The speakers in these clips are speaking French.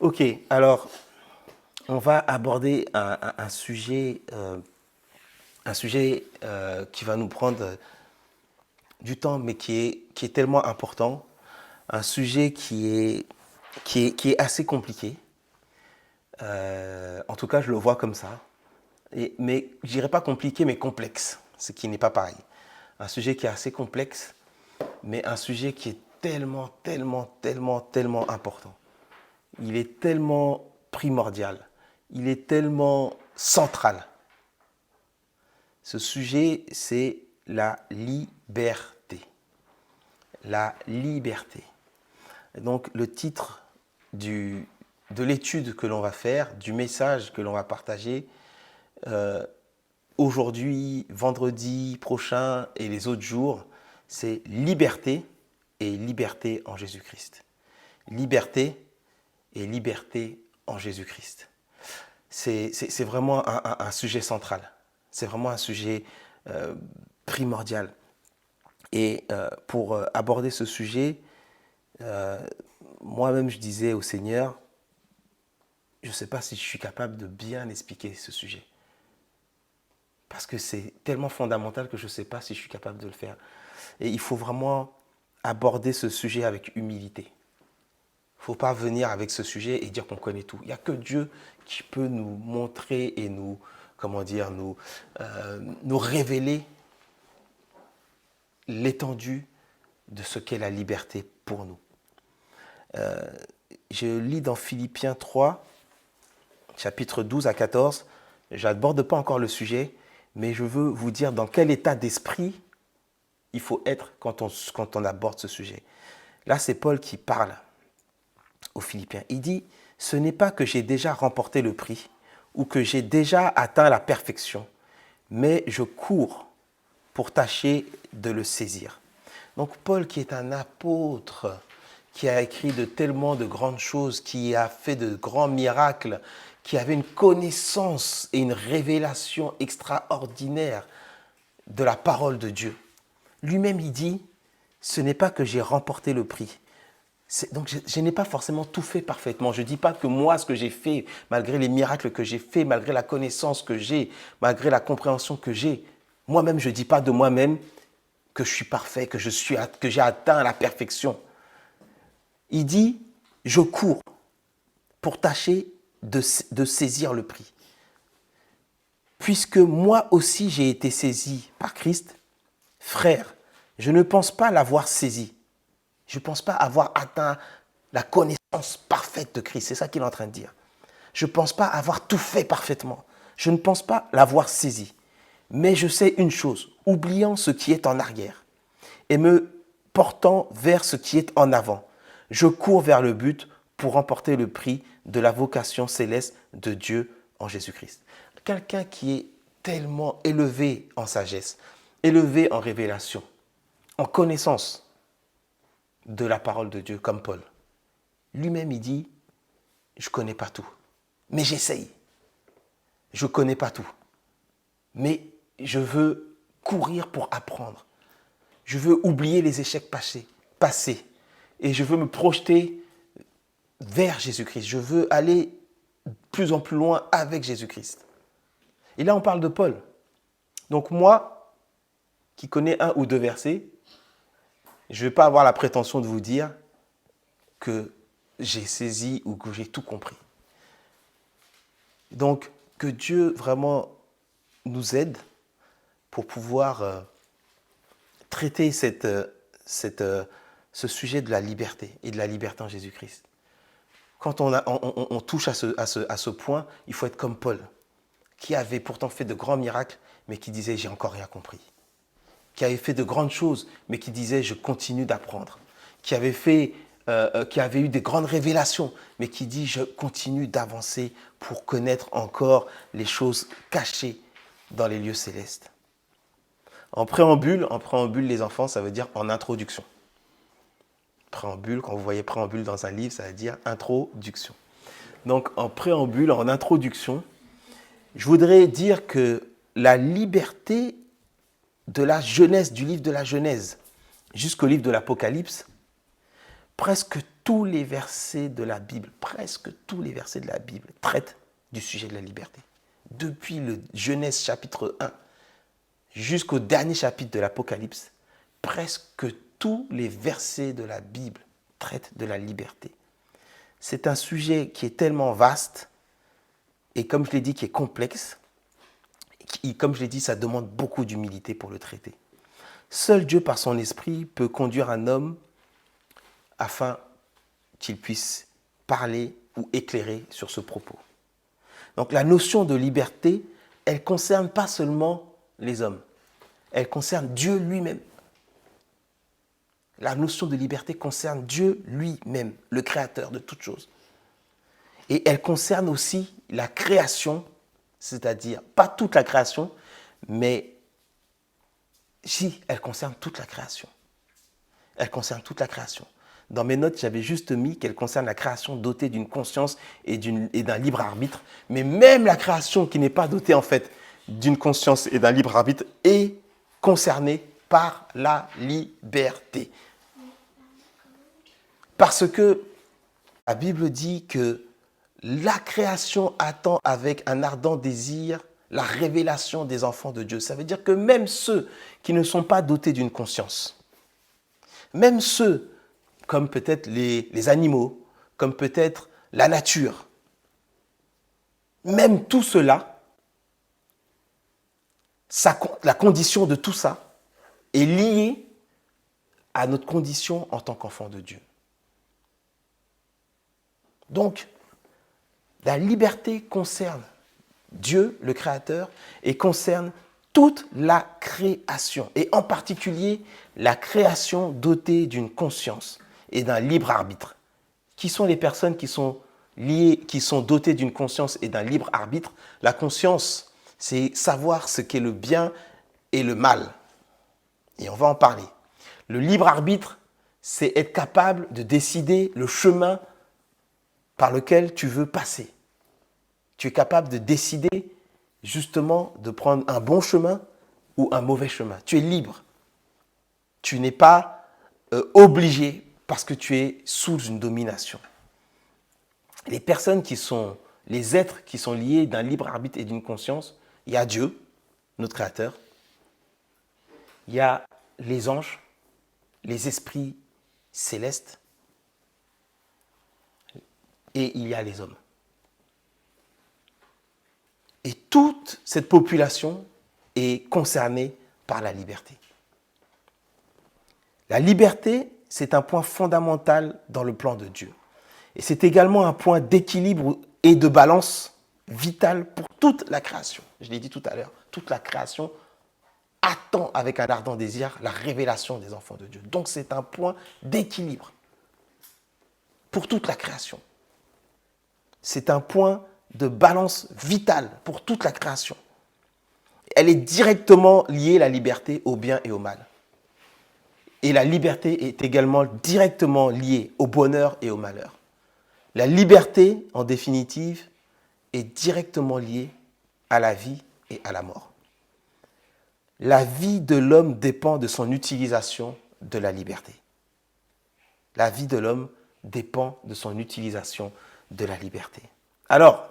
Ok, alors on va aborder un sujet qui va nous prendre du temps, mais qui est tellement important, un sujet qui est assez compliqué. En tout cas, je le vois comme ça. Mais je dirais pas compliqué, mais complexe, ce qui n'est pas pareil. Un sujet qui est assez complexe, mais un sujet qui est tellement important. Il est tellement primordial. Il est tellement central. Ce sujet, c'est la liberté. La liberté. Et donc, le titre de l'étude que l'on va faire, du message que l'on va partager, aujourd'hui, vendredi prochain et les autres jours, c'est liberté et liberté en Jésus-Christ. Liberté et liberté en Jésus-Christ. C'est vraiment un sujet central. C'est vraiment un sujet primordial. Et pour aborder ce sujet, moi-même je disais au Seigneur, je ne sais pas si je suis capable de bien expliquer ce sujet. Parce que c'est tellement fondamental que je ne sais pas si je suis capable de le faire. Et il faut vraiment aborder ce sujet avec humilité. Il ne faut pas venir avec ce sujet et dire qu'on connaît tout. Il n'y a que Dieu qui peut nous montrer et nous, comment dire, nous révéler l'étendue de ce qu'est la liberté pour nous. Je lis dans Philippiens 3, chapitre 12 à 14. Je n'aborde pas encore le sujet, mais je veux vous dire dans quel état d'esprit il faut être quand on aborde ce sujet. Là, c'est Paul qui parle aux Philippiens. Il dit, ce n'est pas que j'ai déjà remporté le prix ou que j'ai déjà atteint la perfection, mais je cours pour tâcher de le saisir. Donc Paul, qui est un apôtre, qui a écrit tellement de grandes choses, qui a fait de grands miracles, qui avait une connaissance et une révélation extraordinaire de la parole de Dieu. Lui-même, il dit, ce n'est pas que j'ai remporté le prix. Donc, je n'ai pas forcément tout fait parfaitement. Je ne dis pas que moi, ce que j'ai fait, malgré les miracles que j'ai faits, malgré la connaissance que j'ai, malgré la compréhension que j'ai, moi-même, je ne dis pas de moi-même que je suis parfait, que j'ai atteint la perfection. Il dit, je cours pour tâcher de saisir le prix. Puisque moi aussi j'ai été saisi par Christ, frère, je ne pense pas l'avoir saisi. Je ne pense pas avoir atteint la connaissance parfaite de Christ. C'est ça qu'il est en train de dire. Je ne pense pas avoir tout fait parfaitement. Je ne pense pas l'avoir saisi. Mais je sais une chose, oubliant ce qui est en arrière et me portant vers ce qui est en avant, je cours vers le but pour remporter le prix de la vocation céleste de Dieu en Jésus-Christ. Quelqu'un qui est tellement élevé en sagesse, élevé en révélation, en connaissance de la parole de Dieu, comme Paul. Lui-même, il dit, je ne connais pas tout, mais j'essaye. Je ne connais pas tout, mais je veux courir pour apprendre. Je veux oublier les échecs passés, et je veux me projeter vers Jésus-Christ. Je veux aller de plus en plus loin avec Jésus-Christ. Et là, on parle de Paul. Donc moi, qui connais un ou deux versets, je ne vais pas avoir la prétention de vous dire que j'ai saisi ou que j'ai tout compris. Donc, que Dieu vraiment nous aide pour pouvoir traiter ce sujet de la liberté et de la liberté en Jésus-Christ. Quand on touche à ce point, il faut être comme Paul, qui avait pourtant fait de grands miracles, mais qui disait « j'ai encore rien compris ». Qui avait fait de grandes choses, mais qui disait « je continue d'apprendre ». Qui avait eu des grandes révélations, mais qui dit « je continue d'avancer pour connaître encore les choses cachées dans les lieux célestes ». En préambule, les enfants, ça veut dire en introduction. Préambule, quand vous voyez préambule dans un livre, ça veut dire introduction. Donc en préambule, en introduction, je voudrais dire que la liberté de la Genèse, du livre de la Genèse jusqu'au livre de l'Apocalypse, presque tous les versets de la Bible, presque tous les versets de la Bible traitent du sujet de la liberté. Depuis le Genèse chapitre 1 jusqu'au dernier chapitre de l'Apocalypse, presque tous les versets de la Bible traitent de la liberté. C'est un sujet qui est tellement vaste et comme je l'ai dit, qui est complexe. Et comme je l'ai dit, ça demande beaucoup d'humilité pour le traiter. Seul Dieu, par son esprit, peut conduire un homme afin qu'il puisse parler ou éclairer sur ce propos. Donc la notion de liberté, elle ne concerne pas seulement les hommes, elle concerne Dieu lui-même. La notion de liberté concerne Dieu lui-même, le créateur de toutes choses. Et elle concerne aussi la création, c'est-à-dire pas toute la création, mais si, elle concerne toute la création. Elle concerne toute la création. Dans mes notes, j'avais juste mis qu'elle concerne la création dotée d'une conscience et d'un libre arbitre. Mais même la création qui n'est pas dotée en fait d'une conscience et d'un libre arbitre est concernée par la liberté. Parce que la Bible dit que la création attend avec un ardent désir la révélation des enfants de Dieu. Ça veut dire que même ceux qui ne sont pas dotés d'une conscience, même ceux comme peut-être les animaux, comme peut-être la nature, même tout cela, la condition de tout ça est liée à notre condition en tant qu'enfant de Dieu. Donc, la liberté concerne Dieu, le Créateur, et concerne toute la création, et en particulier la création dotée d'une conscience et d'un libre arbitre. Qui sont les personnes qui sont liées, qui sont dotées d'une conscience et d'un libre arbitre? La conscience, c'est savoir ce qu'est le bien et le mal. Et on va en parler. Le libre arbitre, c'est être capable de décider le chemin par lequel tu veux passer. Tu es capable de décider justement de prendre un bon chemin ou un mauvais chemin. Tu es libre. Tu n'es pas obligé parce que tu es sous une domination. Les personnes qui sont, les êtres qui sont liés d'un libre arbitre et d'une conscience, il y a Dieu, notre Créateur, il y a les anges, les esprits célestes, et il y a les hommes. Et toute cette population est concernée par la liberté. La liberté, c'est un point fondamental dans le plan de Dieu. Et c'est également un point d'équilibre et de balance vital pour toute la création. Je l'ai dit tout à l'heure, toute la création attend avec un ardent désir la révélation des enfants de Dieu. Donc c'est un point d'équilibre pour toute la création. C'est un point de balance vitale pour toute la création. Elle est directement liée, la liberté, au bien et au mal. Et la liberté est également directement liée au bonheur et au malheur. La liberté, en définitive, est directement liée à la vie et à la mort. La vie de l'homme dépend de son utilisation de la liberté. La vie de l'homme dépend de son utilisation de la liberté. Alors,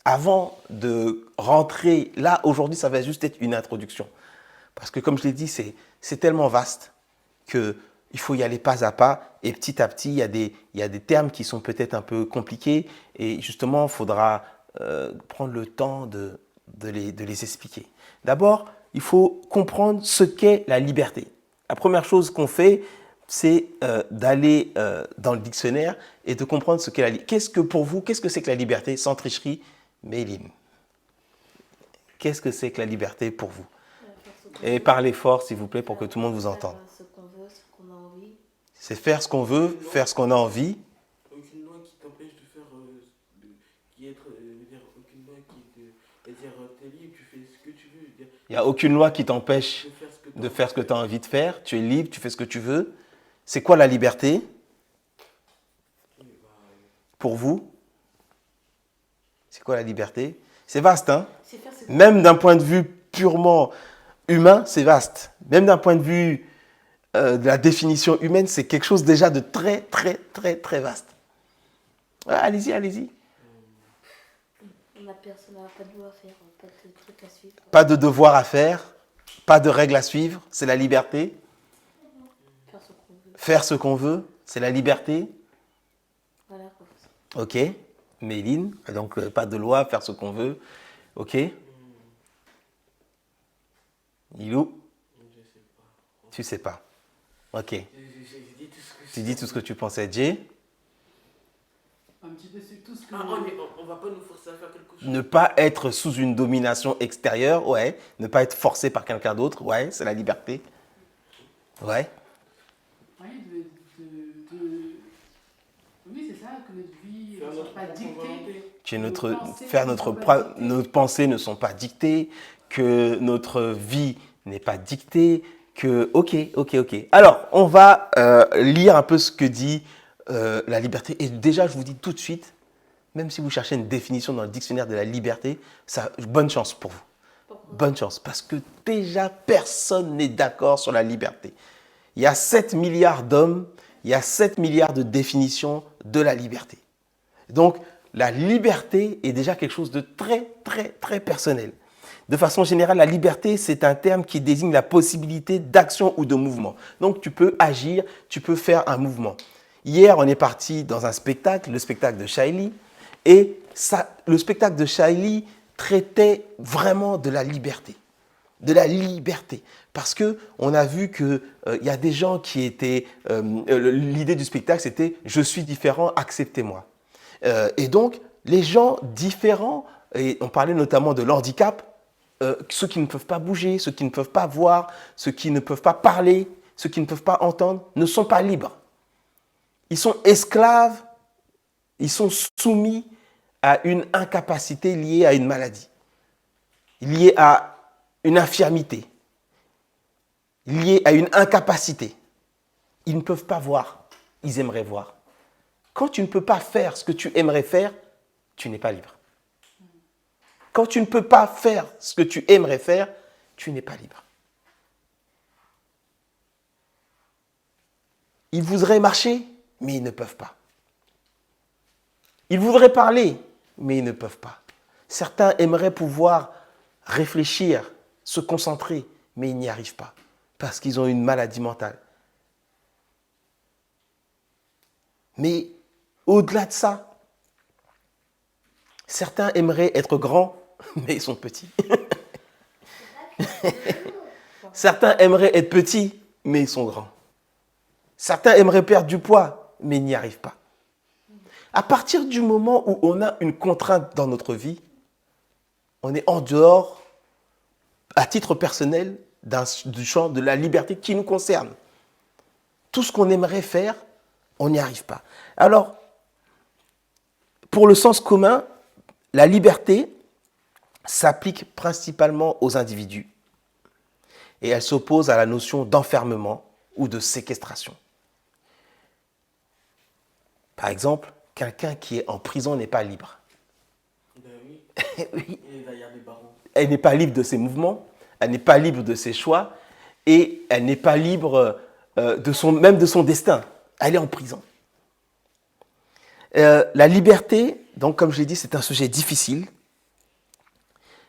avant de rentrer là, aujourd'hui, ça va juste être une introduction. Parce que comme je l'ai dit, c'est tellement vaste qu'il faut y aller pas à pas. Et petit à petit, il y a des termes qui sont peut-être un peu compliqués. Et justement, il faudra prendre le temps de les expliquer. D'abord, il faut comprendre ce qu'est la liberté. La première chose qu'on fait, c'est d'aller dans le dictionnaire et de comprendre ce qu'est la liberté. Qu'est-ce que c'est que la liberté? Sans tricherie, Méline. Qu'est-ce que c'est que la liberté pour vous? Et parlez fort, s'il vous plaît, pour que tout le monde vous entende. Ce qu'on veut, ce qu'on a envie. C'est faire ce qu'on veut, faire ce qu'on a envie. Aucune loi qui t'empêche de faire. Aucune loi qui te. Dire, t'es libre, tu fais ce que tu veux. Il n'y a aucune loi qui t'empêche de faire ce que tu as envie de faire. Tu es libre, tu fais ce que tu veux. C'est quoi la liberté pour vous? C'est quoi la liberté? C'est vaste, hein? Même d'un point de vue purement humain, c'est vaste. Même d'un point de vue de la définition humaine, c'est quelque chose déjà de très, très, très, très vaste. Ouais, allez-y, allez-y. La personne n'a pas de loi à faire, pas de trucs à suivre. Pas de devoir à faire, pas de règles à suivre, c'est la liberté. Faire ce qu'on veut. Faire ce qu'on veut, c'est la liberté. Voilà quoi. Ok. Méline, donc pas de loi, faire ce qu'on veut. Ok. Ilou, Je sais pas. tu sais pas. Ok. J'ai dit tout ce que Tu dis tout ce que tu pensais. Jay, Un petit peu, c'est tout ce que. Ah, on va pas nous forcer à faire quelque chose. ne pas être sous une domination extérieure, ouais. Ne pas être forcé par quelqu'un d'autre, ouais, c'est la liberté. Ouais. Oui, oui, c'est ça, que notre vie Faire ne notre soit pas propre dictée. volonté. Que Nos nos pensées ne sont pas dictées, que notre vie n'est pas dictée, que... Ok. Alors, on va lire un peu ce que dit la liberté. Et déjà, je vous dis tout de suite, même si vous cherchez une définition dans le dictionnaire de la liberté, bonne chance pour vous. Pourquoi? Bonne chance, parce que déjà, personne n'est d'accord sur la liberté. Il y a 7 milliards d'hommes, il y a 7 milliards de définitions de la liberté. Donc, la liberté est déjà quelque chose de très, très, très personnel. De façon générale, la liberté, c'est un terme qui désigne la possibilité d'action ou de mouvement. Donc, tu peux agir, tu peux faire un mouvement. Hier, on est parti dans un spectacle, le spectacle de Shaili, et le spectacle de Shaili traitait vraiment de la liberté. De la liberté. Parce qu'on a vu qu'il y a des gens qui étaient... l'idée du spectacle, c'était « Je suis différent, acceptez-moi ». Et donc, les gens différents, et on parlait notamment de l'handicap, ceux qui ne peuvent pas bouger, ceux qui ne peuvent pas voir, ceux qui ne peuvent pas parler, ceux qui ne peuvent pas entendre, ne sont pas libres. Ils sont esclaves, ils sont soumis à une incapacité liée à une maladie, liée à une infirmité, liée à une incapacité. Ils ne peuvent pas voir, ils aimeraient voir. Quand tu ne peux pas faire ce que tu aimerais faire, tu n'es pas libre. Quand tu ne peux pas faire ce que tu aimerais faire, tu n'es pas libre. Ils voudraient marcher, mais ils ne peuvent pas. Ils voudraient parler, mais ils ne peuvent pas. Certains aimeraient pouvoir réfléchir, se concentrer, mais ils n'y arrivent pas, parce qu'ils ont une maladie mentale. Mais au-delà de ça, certains aimeraient être grands, mais ils sont petits. Certains aimeraient être petits, mais ils sont grands. Certains aimeraient perdre du poids, mais ils n'y arrivent pas. À partir du moment où on a une contrainte dans notre vie, on est en dehors, à titre personnel, du champ de la liberté qui nous concerne. Tout ce qu'on aimerait faire, on n'y arrive pas. Alors, pour le sens commun, la liberté s'applique principalement aux individus et elle s'oppose à la notion d'enfermement ou de séquestration. Par exemple, quelqu'un qui est en prison n'est pas libre. Ben oui. Oui. Il va y avoir des barreaux. Elle n'est pas libre de ses mouvements, elle n'est pas libre de ses choix et elle n'est pas libre même de son destin. Elle est en prison. La liberté, donc comme je l'ai dit, c'est un sujet difficile,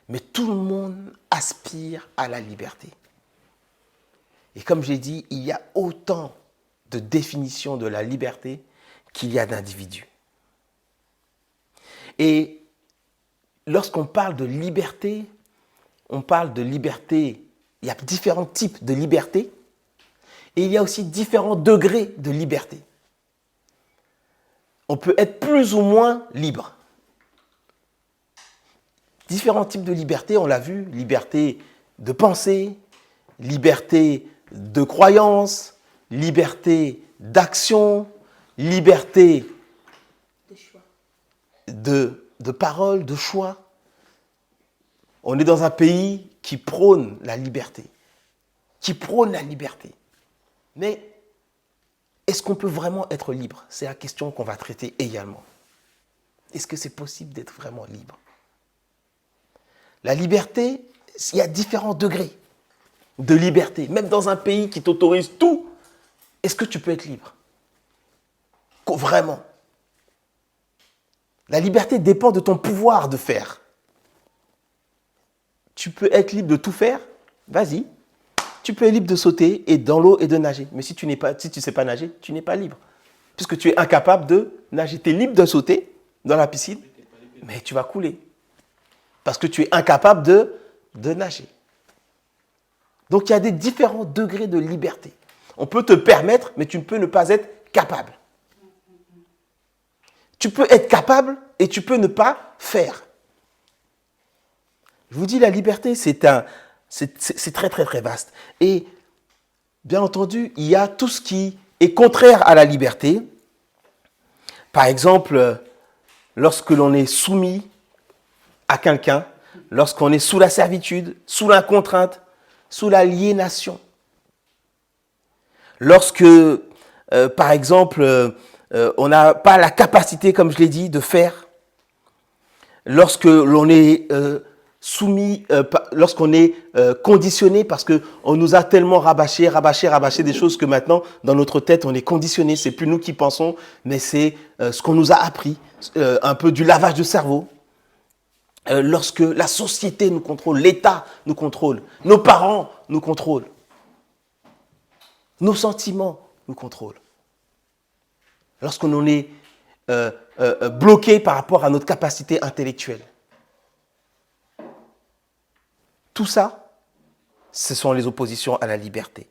mais tout le monde aspire à la liberté. Et comme j'ai dit, il y a autant de définitions de la liberté qu'il y a d'individus. Et lorsqu'on parle de liberté, on parle de liberté, il y a différents types de liberté et il y a aussi différents degrés de liberté. On peut être plus ou moins libre. Différents types de liberté, on l'a vu, liberté de penser, liberté de croyance, liberté d'action, liberté De choix. de parole, de choix. On est dans un pays qui prône la liberté. Mais est-ce qu'on peut vraiment être libre? C'est la question qu'on va traiter également. Est-ce que c'est possible d'être vraiment libre? La liberté, il y a différents degrés de liberté. Même dans un pays qui t'autorise tout, est-ce que tu peux être libre? Vraiment. La liberté dépend de ton pouvoir de faire. Tu peux être libre de tout faire, vas-y. Tu peux être libre de sauter et dans l'eau et de nager. Mais si tu ne sais pas nager, tu n'es pas libre. Puisque tu es incapable de nager. Tu es libre de sauter dans la piscine, mais tu vas couler. Parce que tu es incapable de nager. Donc il y a des différents degrés de liberté. On peut te permettre, mais tu ne peux ne pas être capable. Tu peux être capable et tu peux ne pas faire. Je vous dis, la liberté, c'est très, très, très vaste. Et bien entendu, il y a tout ce qui est contraire à la liberté. Par exemple, lorsque l'on est soumis à quelqu'un, lorsqu'on est sous la servitude, sous la contrainte, sous l'aliénation. Lorsque, par exemple, on n'a pas la capacité, comme je l'ai dit, de faire. Lorsque l'on est soumis, lorsqu'on est conditionné, parce qu'on nous a tellement rabâché des choses que maintenant, dans notre tête, on est conditionné. C'est plus nous qui pensons, mais c'est ce qu'on nous a appris, un peu du lavage de cerveau. Lorsque la société nous contrôle, l'État nous contrôle, nos parents nous contrôlent, nos sentiments nous contrôlent. Lorsqu'on en est bloqué par rapport à notre capacité intellectuelle. Tout ça, ce sont les oppositions à la liberté.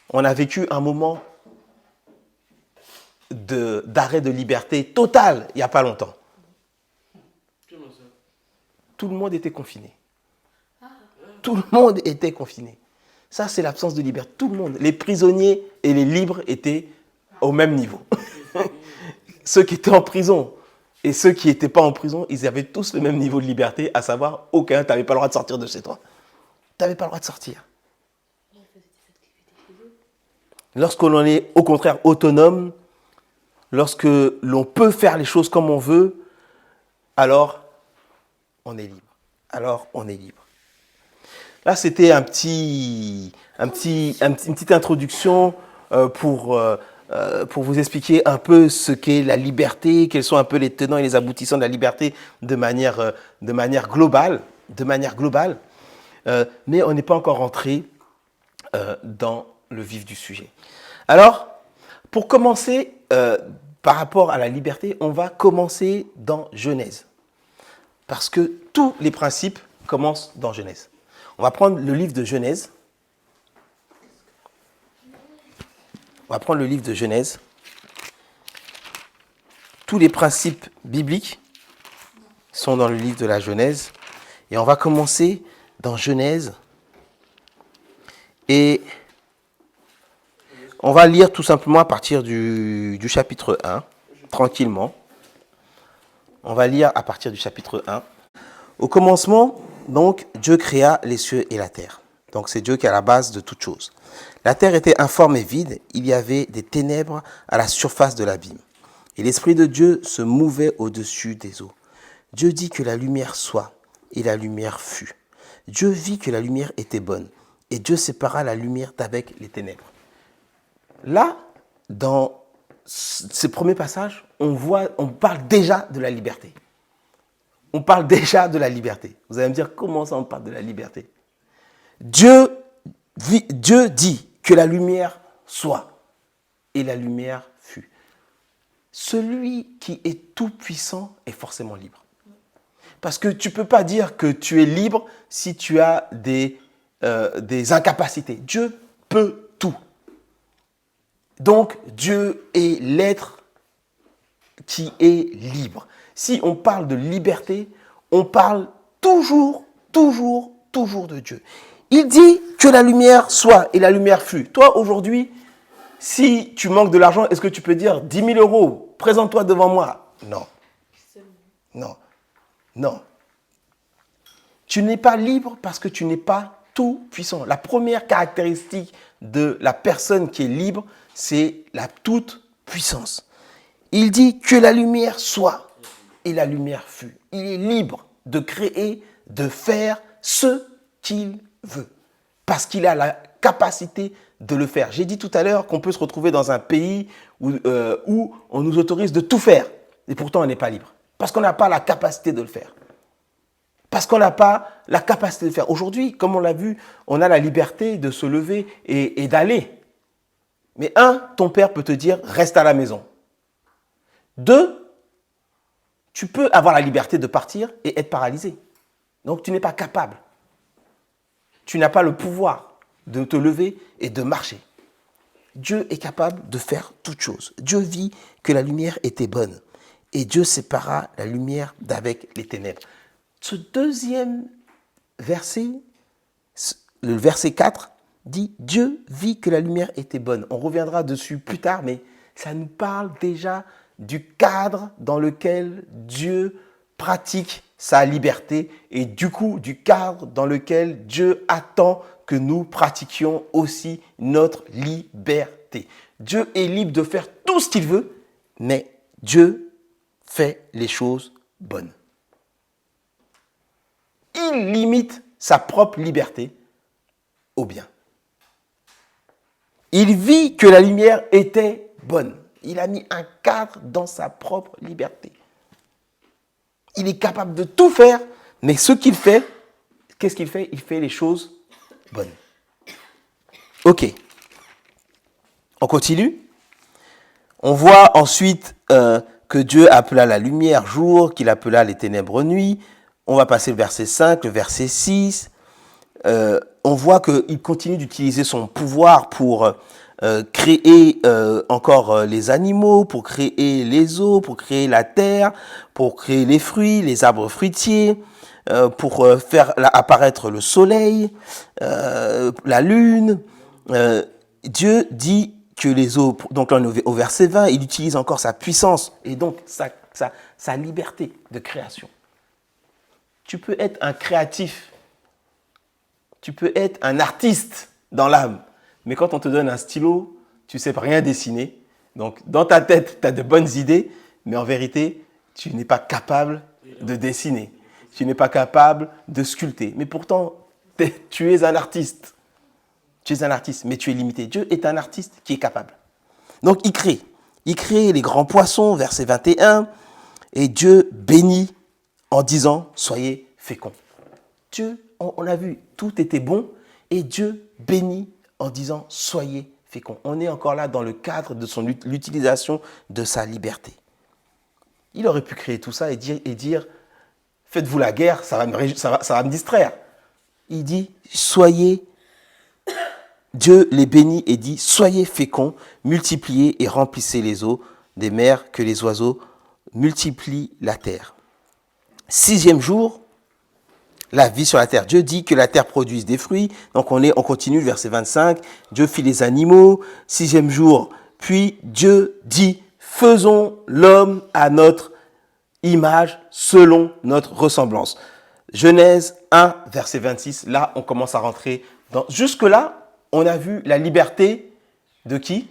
On a vécu un moment d'arrêt de liberté total il n'y a pas longtemps. Tout le monde était confiné. Tout le monde était confiné. Ça, c'est l'absence de liberté. Tout le monde, les prisonniers et les libres étaient au même niveau. Ceux qui étaient en prison et ceux qui n'étaient pas en prison, ils avaient tous le même niveau de liberté, à savoir, aucun, tu n'avais pas le droit de sortir de chez toi. Tu n'avais pas le droit de sortir. Lorsque l'on est au contraire autonome, lorsque l'on peut faire les choses comme on veut, alors on est libre. Alors on est libre. Là, c'était une petite introduction pour vous expliquer un peu ce qu'est la liberté, quels sont un peu les tenants et les aboutissants de la liberté de manière globale. Mais on n'est pas encore rentré dans le vif du sujet. Alors, pour commencer, par rapport à la liberté, on va commencer dans Genèse. Parce que tous les principes commencent dans Genèse. On va prendre le livre de Genèse. Tous les principes bibliques sont dans le livre de la Genèse. Et on va commencer dans Genèse. Et on va lire tout simplement à partir du chapitre 1, tranquillement. On va lire à partir du chapitre 1. Au commencement, donc, Dieu créa les cieux et la terre. Donc, c'est Dieu qui est à la base de toutes choses. La terre était informe et vide. Il y avait des ténèbres à la surface de l'abîme. Et l'Esprit de Dieu se mouvait au-dessus des eaux. Dieu dit que la lumière soit, et la lumière fut. Dieu vit que la lumière était bonne, et Dieu sépara la lumière d'avec les ténèbres. Là, dans ces premiers passages, on parle déjà de la liberté. On parle déjà de la liberté. Vous allez me dire, comment ça on parle de la liberté? Dieu dit que la lumière soit, et la lumière fut. Celui qui est tout puissant est forcément libre. Parce que tu ne peux pas dire que tu es libre si tu as des incapacités. Dieu peut tout. Donc, Dieu est l'être qui est libre. Si on parle de liberté, on parle toujours de Dieu. Il dit que la lumière soit et la lumière fut. Toi, aujourd'hui, si tu manques de l'argent, est-ce que tu peux dire 10 000 euros, présente-toi devant moi? Non. Non. Tu n'es pas libre parce que tu n'es pas tout puissant. La première caractéristique de la personne qui est libre, c'est la toute puissance. Il dit que la lumière soit et la lumière fut. Il est libre de créer, de faire ce qu'il veut. Parce qu'il a la capacité de le faire. J'ai dit tout à l'heure qu'on peut se retrouver dans un pays où on nous autorise de tout faire. Et pourtant, on n'est pas libre. Parce qu'on n'a pas la capacité de le faire. Parce qu'on n'a pas la capacité de le faire. Aujourd'hui, comme on l'a vu, on a la liberté de se lever et d'aller. Mais ton père peut te dire, reste à la maison. 2, tu peux avoir la liberté de partir et être paralysé. Donc, tu n'es pas capable. Tu n'as pas le pouvoir de te lever et de marcher. Dieu est capable de faire toutes choses. Dieu vit que la lumière était bonne. Et Dieu sépara la lumière d'avec les ténèbres. Ce deuxième verset, le verset 4, dit « Dieu vit que la lumière était bonne ». On reviendra dessus plus tard, mais ça nous parle déjà du cadre dans lequel Dieu pratique sa liberté et du coup du cadre dans lequel Dieu attend que nous pratiquions aussi notre liberté. Dieu est libre de faire tout ce qu'il veut, mais Dieu fait les choses bonnes. Il limite sa propre liberté au bien. Il vit que la lumière était bonne. Il a mis un cadre dans sa propre liberté. Il est capable de tout faire, mais ce qu'il fait, qu'est-ce qu'il fait? Il fait les choses bonnes. Ok. On continue. On voit ensuite que Dieu appela la lumière jour, qu'il appela les ténèbres nuit. On va passer le verset 5, le verset 6. On voit qu'il continue d'utiliser son pouvoir pour créer encore les animaux, pour créer les eaux, pour créer la terre, pour créer les fruits, les arbres fruitiers, pour faire apparaître le soleil, la lune. Dieu dit que les eaux, donc là on est au verset 20, il utilise encore sa puissance et donc sa liberté de création. Tu peux être un créatif, tu peux être un artiste dans l'âme, mais quand on te donne un stylo, tu ne sais rien dessiner. Donc dans ta tête, tu as de bonnes idées, mais en vérité, tu n'es pas capable de dessiner. Tu n'es pas capable de sculpter. Mais pourtant, tu es un artiste. Tu es un artiste, mais tu es limité. Dieu est un artiste qui est capable. Donc il crée. Il crée les grands poissons, verset 21, et Dieu bénit en disant « Soyez féconds ». Dieu, on a vu, tout était bon, et Dieu bénit en disant « Soyez féconds ». On est encore là dans le cadre de l'utilisation de sa liberté. Il aurait pu créer tout ça et dire « Faites-vous la guerre, ça va me distraire ». Il dit « Soyez ». Dieu les bénit et dit « Soyez féconds, multipliez et remplissez les eaux des mers, que les oiseaux multiplient la terre. » 6e jour, la vie sur la terre. Dieu dit que la terre produise des fruits. Donc on continue, verset 25. Dieu fit les animaux. 6e jour, puis Dieu dit « Faisons l'homme à notre image, selon notre ressemblance. » Genèse 1, verset 26. Là, on commence à rentrer dans... Jusque-là, on a vu la liberté de qui?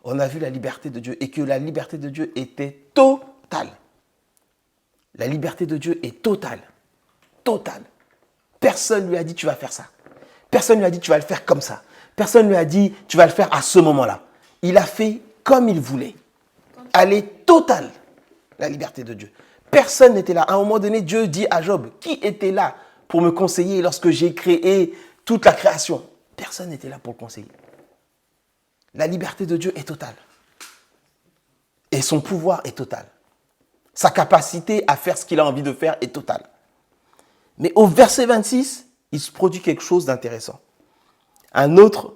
On a vu la liberté de Dieu et que la liberté de Dieu était totale. La liberté de Dieu est totale. Totale. Personne ne lui a dit tu vas faire ça. Personne ne lui a dit tu vas le faire comme ça. Personne ne lui a dit tu vas le faire à ce moment-là. Il a fait comme il voulait. Elle est totale, la liberté de Dieu. Personne n'était là. À un moment donné, Dieu dit à Job, qui était là pour me conseiller lorsque j'ai créé toute la création? Personne n'était là pour le conseiller. La liberté de Dieu est totale. Et son pouvoir est total. Sa capacité à faire ce qu'il a envie de faire est totale. Mais au verset 26, il se produit quelque chose d'intéressant. Un autre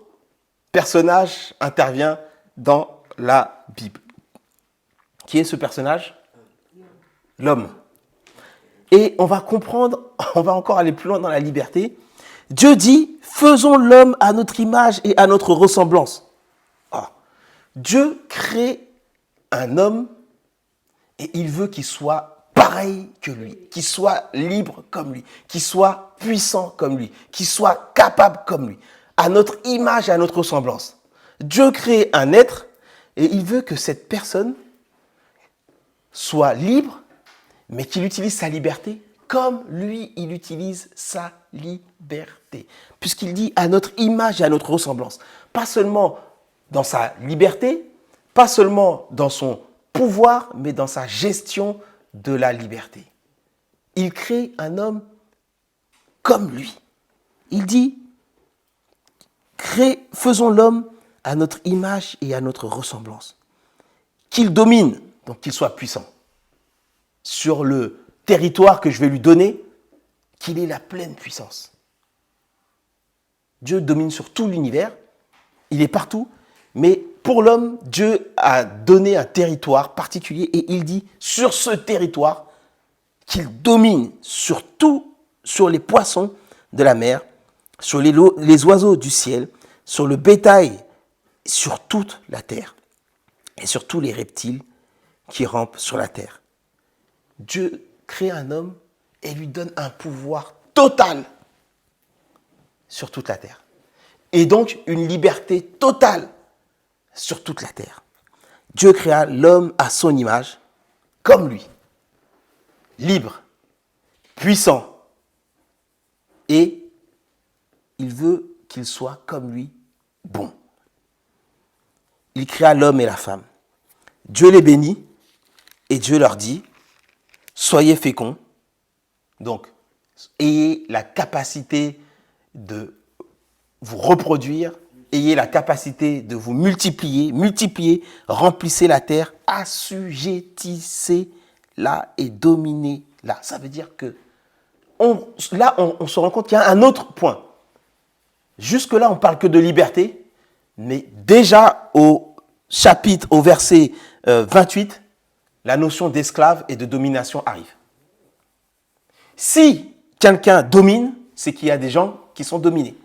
personnage intervient dans la Bible. Qui est ce personnage? L'homme. Et on va comprendre, on va encore aller plus loin dans la liberté. Dieu dit, faisons l'homme à notre image et à notre ressemblance. Dieu crée un homme et il veut qu'il soit pareil que lui, qu'il soit libre comme lui, qu'il soit puissant comme lui, qu'il soit capable comme lui, à notre image et à notre ressemblance. Dieu crée un être et il veut que cette personne soit libre, mais qu'il utilise sa liberté comme lui, il utilise sa liberté. Puisqu'il dit à notre image et à notre ressemblance. Pas seulement dans sa liberté, pas seulement dans son pouvoir, mais dans sa gestion de la liberté. Il crée un homme comme lui. Il dit, faisons l'homme à notre image et à notre ressemblance. Qu'il domine, donc qu'il soit puissant. Sur le territoire que je vais lui donner, qu'il ait la pleine puissance. Dieu domine sur tout l'univers, il est partout, mais pour l'homme, Dieu a donné un territoire particulier et il dit sur ce territoire qu'il domine sur tout, sur les poissons de la mer, sur les oiseaux du ciel, sur le bétail, sur toute la terre et sur tous les reptiles qui rampent sur la terre. Dieu crée un homme et lui donne un pouvoir total sur toute la terre. Et donc une liberté totale sur toute la terre. Dieu créa l'homme à son image, comme lui, libre, puissant, et il veut qu'il soit comme lui, bon. Il créa l'homme et la femme. Dieu les bénit et Dieu leur dit, soyez féconds, donc ayez la capacité de vous reproduire, ayez la capacité de vous multiplier, remplissez la terre, assujettissez-la et dominez-la. Ça veut dire que on se rend compte qu'il y a un autre point. Jusque-là, on ne parle que de liberté, mais déjà au verset 28, la notion d'esclave et de domination arrive. Si quelqu'un domine, c'est qu'il y a des gens qui sont dominés.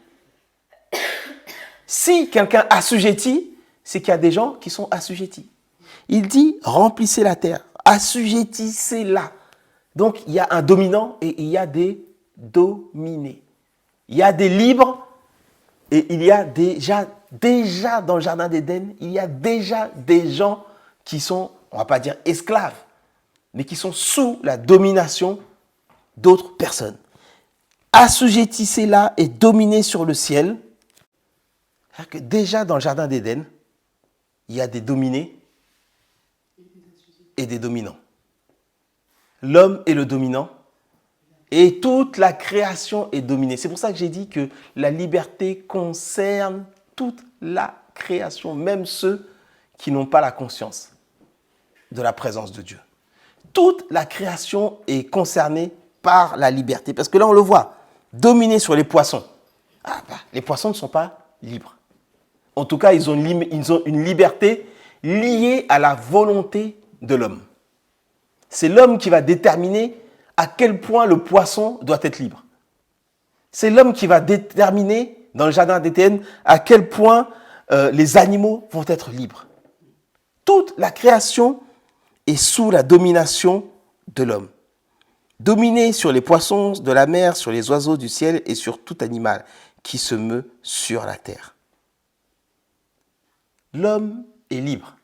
Si quelqu'un assujettit, c'est qu'il y a des gens qui sont assujettis. Il dit, remplissez la terre, assujettissez-la. Donc, il y a un dominant et il y a des dominés. Il y a des libres et il y a déjà dans le jardin d'Éden, il y a déjà des gens qui sont, on ne va pas dire esclaves, mais qui sont sous la domination d'autres personnes. Assujettissez-la et dominez sur le ciel. C'est-à-dire que déjà dans le jardin d'Éden, il y a des dominés et des dominants. L'homme est le dominant et toute la création est dominée. C'est pour ça que j'ai dit que la liberté concerne toute la création, même ceux qui n'ont pas la conscience de la présence de Dieu. Toute la création est concernée par la liberté. Parce que là, on le voit, dominer sur les poissons. Les poissons ne sont pas libres. En tout cas, ils ont une liberté liée à la volonté de l'homme. C'est l'homme qui va déterminer à quel point le poisson doit être libre. C'est l'homme qui va déterminer, dans le jardin d'Éden, à quel point les animaux vont être libres. Toute la création est sous la domination de l'homme. Dominer sur les poissons de la mer, sur les oiseaux du ciel et sur tout animal qui se meut sur la terre. L'homme est libre.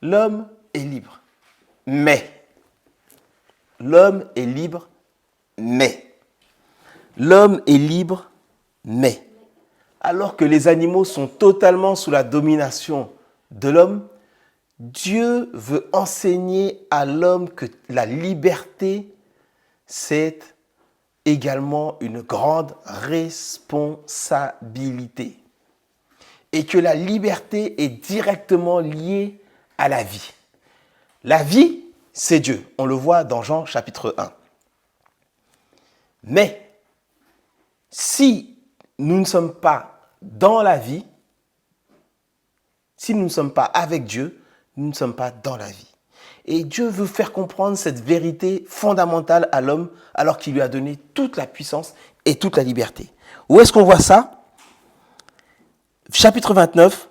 L'homme est libre. Mais, l'homme est libre, mais. L'homme est libre, mais. Alors que les animaux sont totalement sous la domination de l'homme, Dieu veut enseigner à l'homme que la liberté, c'est également une grande responsabilité. Et que la liberté est directement liée à la vie. La vie, c'est Dieu. On le voit dans Jean chapitre 1. Mais, si nous ne sommes pas dans la vie, si nous ne sommes pas avec Dieu, nous ne sommes pas dans la vie. Et Dieu veut faire comprendre cette vérité fondamentale à l'homme alors qu'il lui a donné toute la puissance et toute la liberté. Où est-ce qu'on voit ça ? Chapitre 29,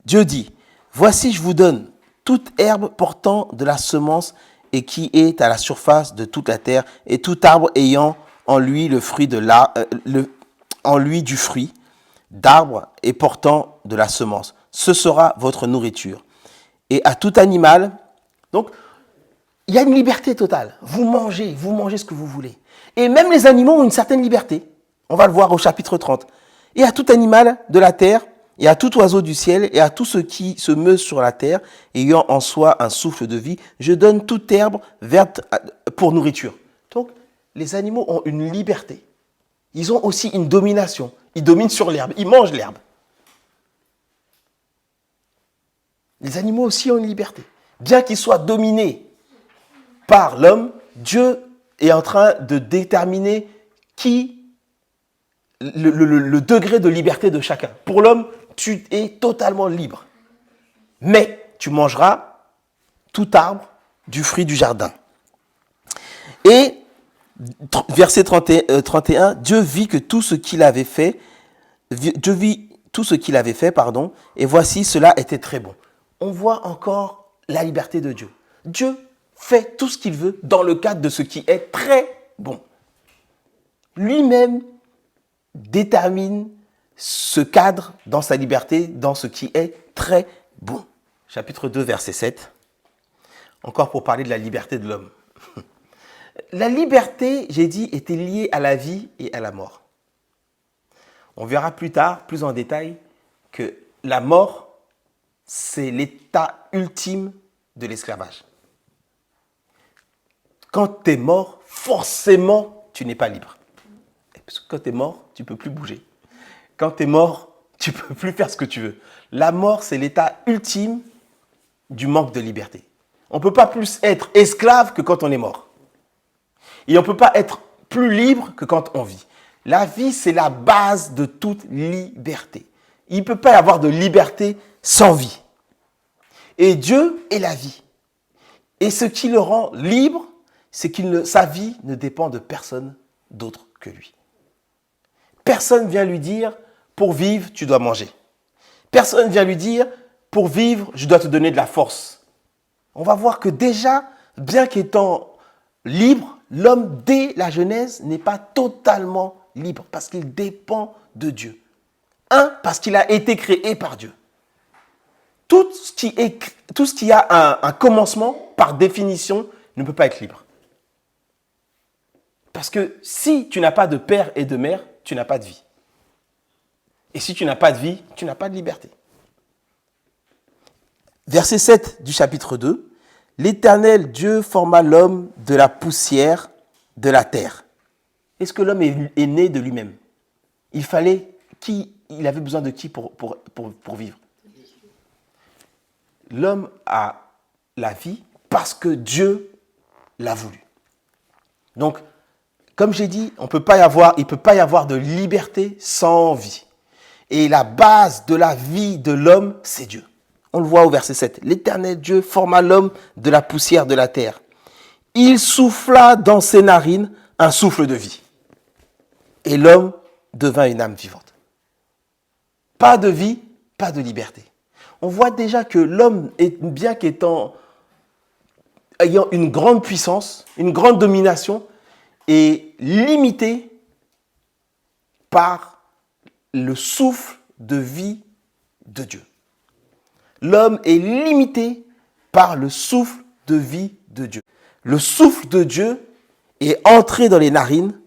Dieu dit, « Voici, je vous donne toute herbe portant de la semence et qui est à la surface de toute la terre, et tout arbre ayant en lui le fruit du fruit d'arbre et portant de la semence. Ce sera votre nourriture. Et à tout animal, donc il y a une liberté totale. Vous mangez ce que vous voulez. Et même les animaux ont une certaine liberté. On va le voir au chapitre 30. Et à tout animal de la terre, et à tout oiseau du ciel, et à tout ce qui se meut sur la terre, ayant en soi un souffle de vie, je donne toute herbe verte pour nourriture. Donc, les animaux ont une liberté. Ils ont aussi une domination. Ils dominent sur l'herbe. Ils mangent l'herbe. Les animaux aussi ont une liberté. Bien qu'ils soient dominés par l'homme, Dieu est en train de déterminer le degré de liberté de chacun. Pour l'homme, tu es totalement libre. Mais tu mangeras tout arbre du fruit du jardin. Et verset 31, Dieu vit que tout ce qu'il avait fait, et voici, cela était très bon. On voit encore la liberté de Dieu. Dieu fait tout ce qu'il veut dans le cadre de ce qui est très bon. Lui-même détermine ce cadre dans sa liberté, dans ce qui est très bon. Chapitre 2, verset 7. Encore pour parler de la liberté de l'homme. La liberté, j'ai dit, était liée à la vie et à la mort. On verra plus tard, plus en détail, que la mort, c'est l'état ultime de l'esclavage. Quand tu es mort, forcément, tu n'es pas libre. Parce que quand tu es mort, tu ne peux plus bouger. Quand tu es mort, tu ne peux plus faire ce que tu veux. La mort, c'est l'état ultime du manque de liberté. On ne peut pas plus être esclave que quand on est mort. Et on ne peut pas être plus libre que quand on vit. La vie, c'est la base de toute liberté. Il ne peut pas y avoir de liberté sans vie. Et Dieu est la vie. Et ce qui le rend libre, c'est que sa vie ne dépend de personne d'autre que lui. Personne vient lui dire, pour vivre, tu dois manger. Personne vient lui dire, pour vivre, je dois te donner de la force. On va voir que déjà, bien qu'étant libre, l'homme, dès la Genèse, n'est pas totalement libre parce qu'il dépend de Dieu. Parce qu'il a été créé par Dieu. Tout ce qui a un commencement, par définition, ne peut pas être libre. Parce que si tu n'as pas de père et de mère, tu n'as pas de vie. Et si tu n'as pas de vie, tu n'as pas de liberté. Verset 7 du chapitre 2. L'Éternel Dieu forma l'homme de la poussière de la terre. Est-ce que l'homme est né de lui-même? Il avait besoin de qui pour vivre? L'homme a la vie parce que Dieu l'a voulu. Donc, comme j'ai dit, il ne peut pas y avoir de liberté sans vie. Et la base de la vie de l'homme, c'est Dieu. On le voit au verset 7. L'Éternel Dieu forma l'homme de la poussière de la terre. Il souffla dans ses narines un souffle de vie. Et l'homme devint une âme vivante. Pas de vie, pas de liberté. On voit déjà que l'homme, bien qu'ayant une grande puissance, une grande domination, est limité par le souffle de vie de Dieu. L'homme est limité par le souffle de vie de Dieu. Le souffle de Dieu est entré dans les narines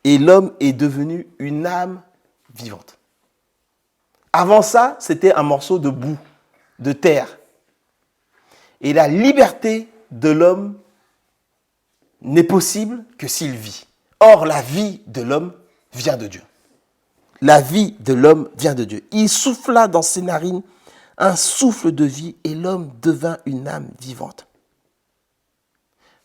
et l'homme est devenu une âme vivante. Avant ça, c'était un morceau de boue, de terre. Et la liberté de l'homme n'est possible que s'il vit. Or, la vie de l'homme vient de Dieu. La vie de l'homme vient de Dieu. Il souffla dans ses narines un souffle de vie et l'homme devint une âme vivante.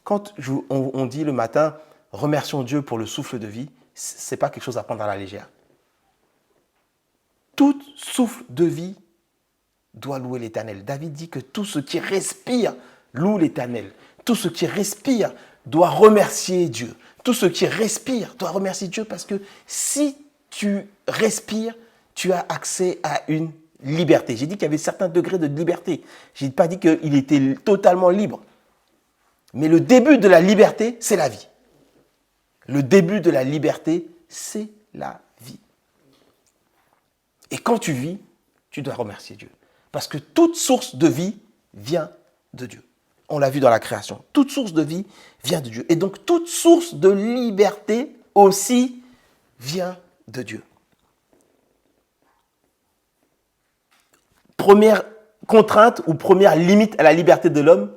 Quand on dit le matin, remercions Dieu pour le souffle de vie, ce n'est pas quelque chose à prendre à la légère. Tout souffle de vie doit louer l'Éternel. David dit que tout ce qui respire loue l'Éternel. Tout ce qui respire doit remercier Dieu. Tout ce qui respire doit remercier Dieu parce que si tu respires, tu as accès à une liberté. J'ai dit qu'il y avait certains degrés de liberté. Je n'ai pas dit qu'il était totalement libre. Mais le début de la liberté, c'est la vie. Le début de la liberté, c'est la vie. Et quand tu vis, tu dois remercier Dieu. Parce que toute source de vie vient de Dieu. On l'a vu dans la création. Toute source de vie vient de Dieu. Et donc, toute source de liberté aussi vient de Dieu. Première contrainte ou première limite à la liberté de l'homme,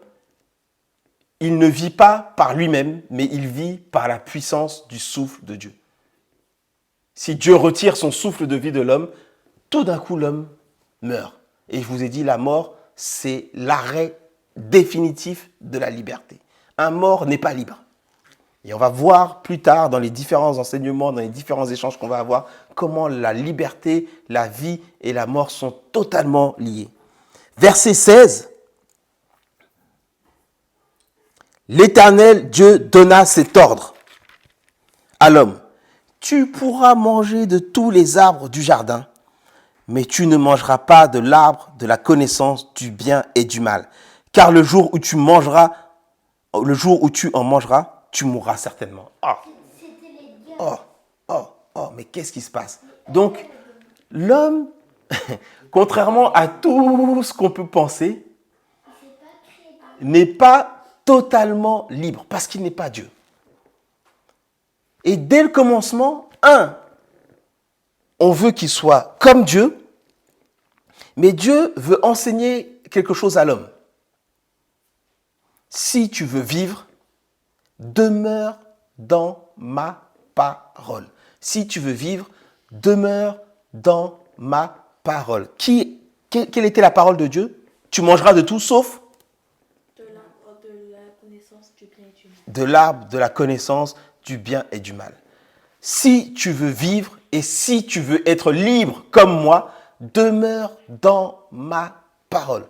il ne vit pas par lui-même, mais il vit par la puissance du souffle de Dieu. Si Dieu retire son souffle de vie de l'homme, tout d'un coup, l'homme meurt. Et je vous ai dit, la mort, c'est l'arrêt définitif de la liberté. Un mort n'est pas libre. Et on va voir plus tard dans les différents enseignements, dans les différents échanges qu'on va avoir, comment la liberté, la vie et la mort sont totalement liées. Verset 16. L'Éternel Dieu donna cet ordre à l'homme. Tu pourras manger de tous les arbres du jardin, mais tu ne mangeras pas de l'arbre de la connaissance du bien et du mal. Car le jour où tu en mangeras, tu mourras certainement. Mais qu'est-ce qui se passe? Donc, l'homme, contrairement à tout ce qu'on peut penser, n'est pas totalement libre parce qu'il n'est pas Dieu. Et dès le commencement, on veut qu'il soit comme Dieu, mais Dieu veut enseigner quelque chose à l'homme. Si tu veux vivre, demeure dans ma parole. Si tu veux vivre, demeure dans ma parole. Quelle était la parole de Dieu? Tu mangeras de tout sauf de la connaissance du bien et du mal. De l'arbre de la connaissance du bien et du mal. Si tu veux vivre et si tu veux être libre comme moi, demeure dans ma parole.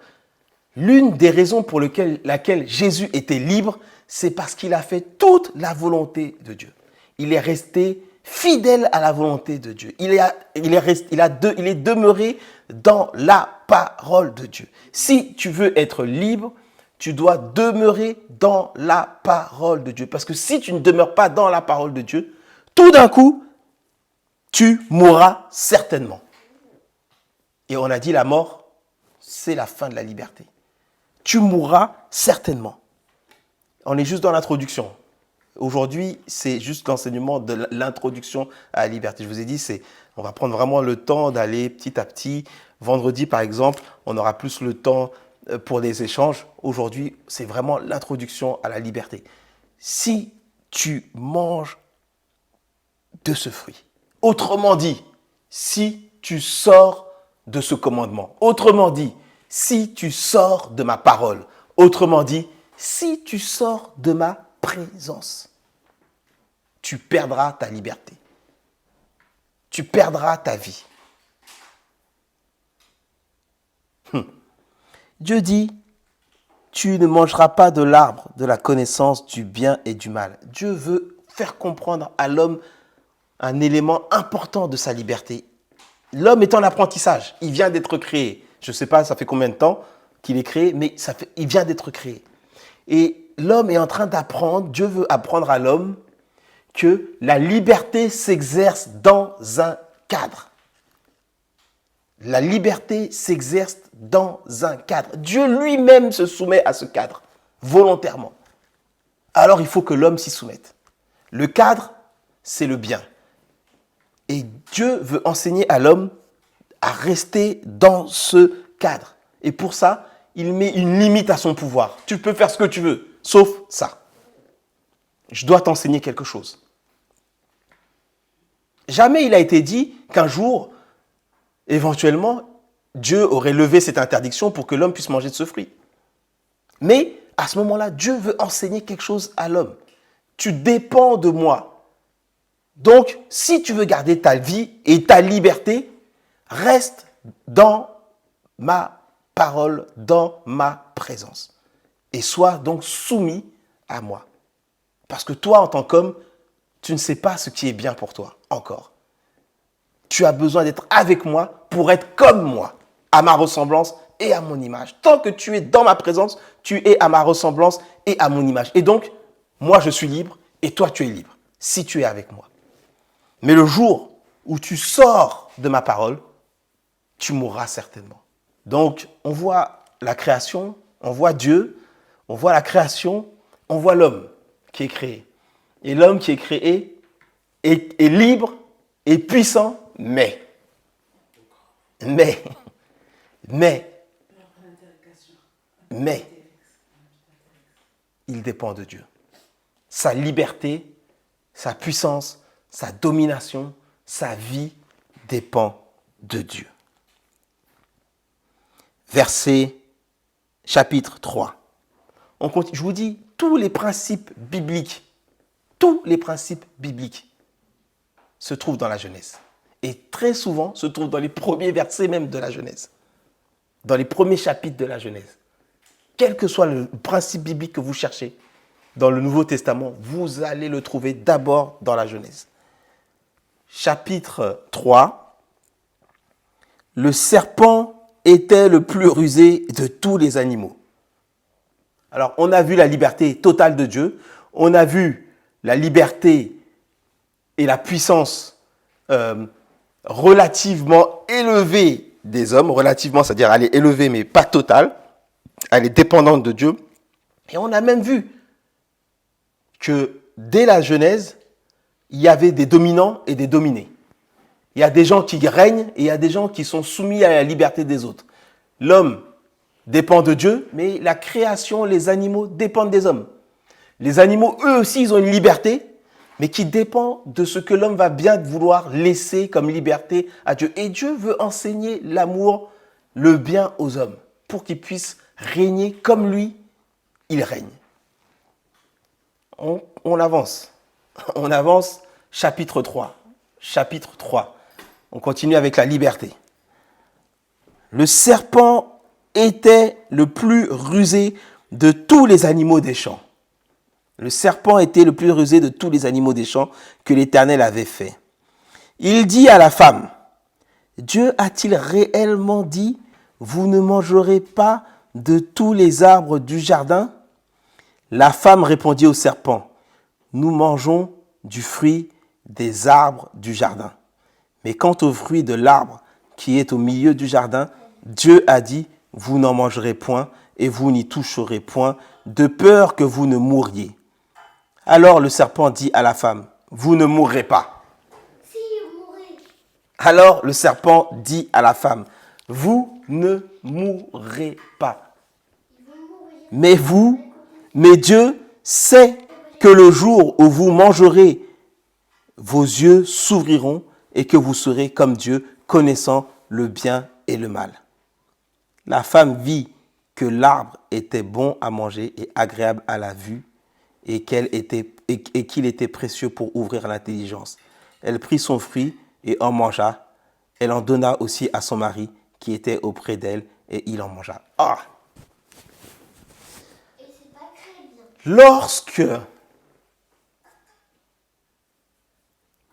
L'une des raisons pour laquelle Jésus était libre, c'est parce qu'il a fait toute la volonté de Dieu. Il est resté fidèle à la volonté de Dieu. Il est demeuré dans la parole de Dieu. Si tu veux être libre, tu dois demeurer dans la parole de Dieu. Parce que si tu ne demeures pas dans la parole de Dieu, tout d'un coup, tu mourras certainement. Et on a dit la mort, c'est la fin de la liberté. Tu mourras certainement. On est juste dans l'introduction. Aujourd'hui, c'est juste l'enseignement de l'introduction à la liberté. Je vous ai dit, on va prendre vraiment le temps d'aller petit à petit. Vendredi, par exemple, on aura plus le temps pour des échanges. Aujourd'hui, c'est vraiment l'introduction à la liberté. Si tu manges de ce fruit, autrement dit, si tu sors de ce commandement, autrement dit, si tu sors de ma parole, autrement dit, si tu sors de ma présence, tu perdras ta liberté. Tu perdras ta vie. Dieu dit, tu ne mangeras pas de l'arbre de la connaissance du bien et du mal. Dieu veut faire comprendre à l'homme un élément important de sa liberté. L'homme est en apprentissage. Il vient d'être créé. Je ne sais pas, ça fait combien de temps qu'il est créé, mais il vient d'être créé. Et l'homme est en train d'apprendre, Dieu veut apprendre à l'homme que la liberté s'exerce dans un cadre. La liberté s'exerce dans un cadre. Dieu lui-même se soumet à ce cadre, volontairement. Alors il faut que l'homme s'y soumette. Le cadre, c'est le bien. Et Dieu veut enseigner à l'homme à rester dans ce cadre. Et pour ça, il met une limite à son pouvoir. Tu peux faire ce que tu veux, sauf ça. Je dois t'enseigner quelque chose. Jamais il a été dit qu'un jour, éventuellement, Dieu aurait levé cette interdiction pour que l'homme puisse manger de ce fruit. Mais à ce moment-là, Dieu veut enseigner quelque chose à l'homme. Tu dépends de moi. Donc, si tu veux garder ta vie et ta liberté, reste dans ma parole, dans ma présence. Et sois donc soumis à moi. Parce que toi, en tant qu'homme, tu ne sais pas ce qui est bien pour toi, encore. Tu as besoin d'être avec moi pour être comme moi, à ma ressemblance et à mon image. Tant que tu es dans ma présence, tu es à ma ressemblance et à mon image. Et donc, moi, je suis libre et toi, tu es libre, si tu es avec moi. Mais le jour où tu sors de ma parole, tu mourras certainement. Donc, on voit la création, on voit Dieu, On voit la création, on voit l'homme qui est créé. Et l'homme qui est créé est libre et puissant, mais, il dépend de Dieu. Sa liberté, sa puissance, sa domination, sa vie dépend de Dieu. Verset chapitre 3. On continue, je vous dis, tous les principes bibliques se trouvent dans la Genèse. Et très souvent se trouvent dans les premiers versets même de la Genèse. Dans les premiers chapitres de la Genèse. Quel que soit le principe biblique que vous cherchez dans le Nouveau Testament, vous allez le trouver d'abord dans la Genèse. Chapitre 3. Le serpent était le plus rusé de tous les animaux. Alors, on a vu la liberté totale de Dieu. On a vu la liberté et la puissance relativement élevée des hommes. Relativement, c'est-à-dire elle est élevée, mais pas totale. Elle est dépendante de Dieu. Et on a même vu que dès la Genèse, il y avait des dominants et des dominés. Il y a des gens qui règnent et il y a des gens qui sont soumis à la liberté des autres. L'homme dépend de Dieu, mais la création, les animaux dépendent des hommes. Les animaux, eux aussi, ils ont une liberté, mais qui dépend de ce que l'homme va bien vouloir laisser comme liberté à Dieu. Et Dieu veut enseigner l'amour, le bien aux hommes, pour qu'ils puissent régner comme lui, il règne. On avance. On avance, chapitre 3. Chapitre 3. On continue avec la liberté. Le serpent était le plus rusé de tous les animaux des champs. Le serpent était le plus rusé de tous les animaux des champs que l'Éternel avait fait. Il dit à la femme, Dieu a-t-il réellement dit, vous ne mangerez pas de tous les arbres du jardin? La femme répondit au serpent, nous mangeons du fruit des arbres du jardin. Mais quant au fruit de l'arbre qui est au milieu du jardin, Dieu a dit, vous n'en mangerez point et vous n'y toucherez point, de peur que vous ne mouriez. Alors le serpent dit à la femme, vous ne mourrez pas. Si, vous mourrez. Alors le serpent dit à la femme, vous ne mourrez pas. Mais Dieu sait que le jour où vous mangerez, vos yeux s'ouvriront et que vous serez comme Dieu, connaissant le bien et le mal. La femme vit que l'arbre était bon à manger et agréable à la vue et qu'il était précieux pour ouvrir l'intelligence. Elle prit son fruit et en mangea. Elle en donna aussi à son mari qui était auprès d'elle et il en mangea. Ah! Et c'est pas très bien. Lorsque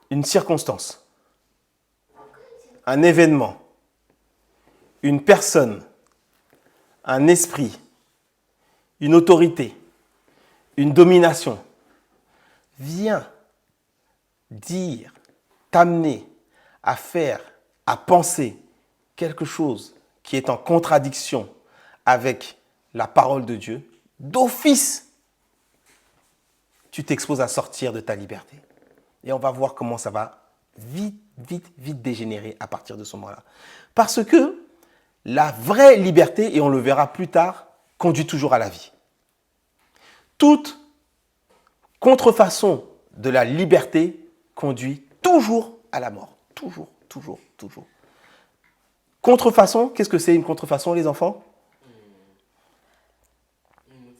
une circonstance, un événement, une personne, un esprit, une autorité, une domination vient dire, t'amener à faire, à penser quelque chose qui est en contradiction avec la parole de Dieu, d'office, tu t'exposes à sortir de ta liberté. Et on va voir comment ça va vite dégénérer à partir de ce moment-là. Parce que la vraie liberté, et on le verra plus tard, conduit toujours à la vie. Toute contrefaçon de la liberté conduit toujours à la mort. Toujours. Contrefaçon, qu'est-ce que c'est une contrefaçon, les enfants?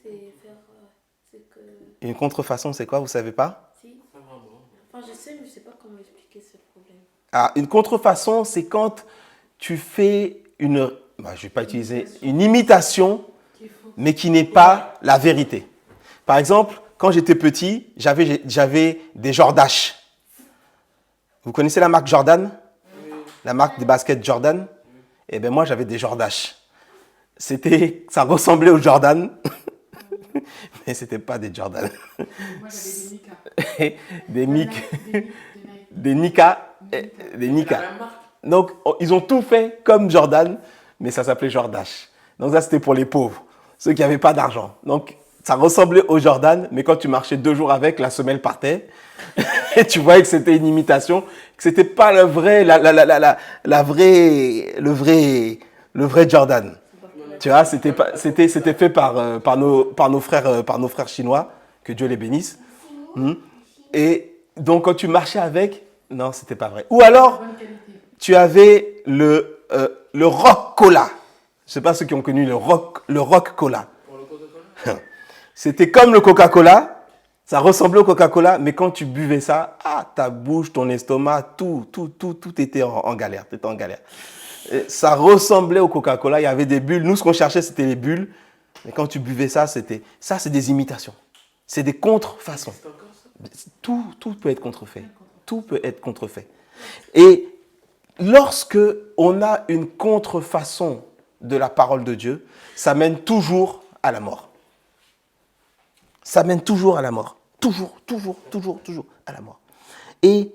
C'est faire. C'est que. Une contrefaçon, c'est quoi? Vous ne savez pas? Si. Enfin, je sais, mais je sais pas comment expliquer ce problème. Ah, une contrefaçon, c'est quand tu fais je ne vais pas utiliser une imitation, mais qui n'est pas la vérité. Par exemple, quand j'étais petit, j'avais des Jordache. Vous connaissez la marque Jordan? La marque des baskets Jordan? Eh bien, moi, j'avais des Jordache. Ça ressemblait aux Jordan, mais ce n'était pas des Jordan. Moi, j'avais Des Nika. Des Nika. Donc, ils ont tout fait comme Jordan, mais ça s'appelait Jordache. Donc ça, c'était pour les pauvres. ceux qui n'avaient pas d'argent. Donc, ça ressemblait au Jordan, mais quand tu marchais 2 jours avec, la semelle partait. Et tu voyais que c'était une imitation, que c'était pas le vrai Jordan. Tu vois, c'était fait par nos frères chinois, que Dieu les bénisse. Et donc, quand tu marchais avec, non, c'était pas vrai. Ou alors, tu avais le Rock Cola. Je sais pas ceux qui ont connu le Rock Cola. Pour le Coca-Cola. C'était comme le Coca-Cola. Ça ressemblait au Coca-Cola, mais quand tu buvais ça, ta bouche, ton estomac, tout était en galère. T'étais en galère. Et ça ressemblait au Coca-Cola. Il y avait des bulles. Nous, ce qu'on cherchait, c'était les bulles. Mais quand tu buvais ça, c'est des imitations. C'est des contrefaçons. C'est encore ça? Tout peut être contrefait. Tout peut être contrefait. Et lorsque on a une contrefaçon de la parole de Dieu, ça mène toujours à la mort. Ça mène toujours à la mort. Toujours à la mort. Et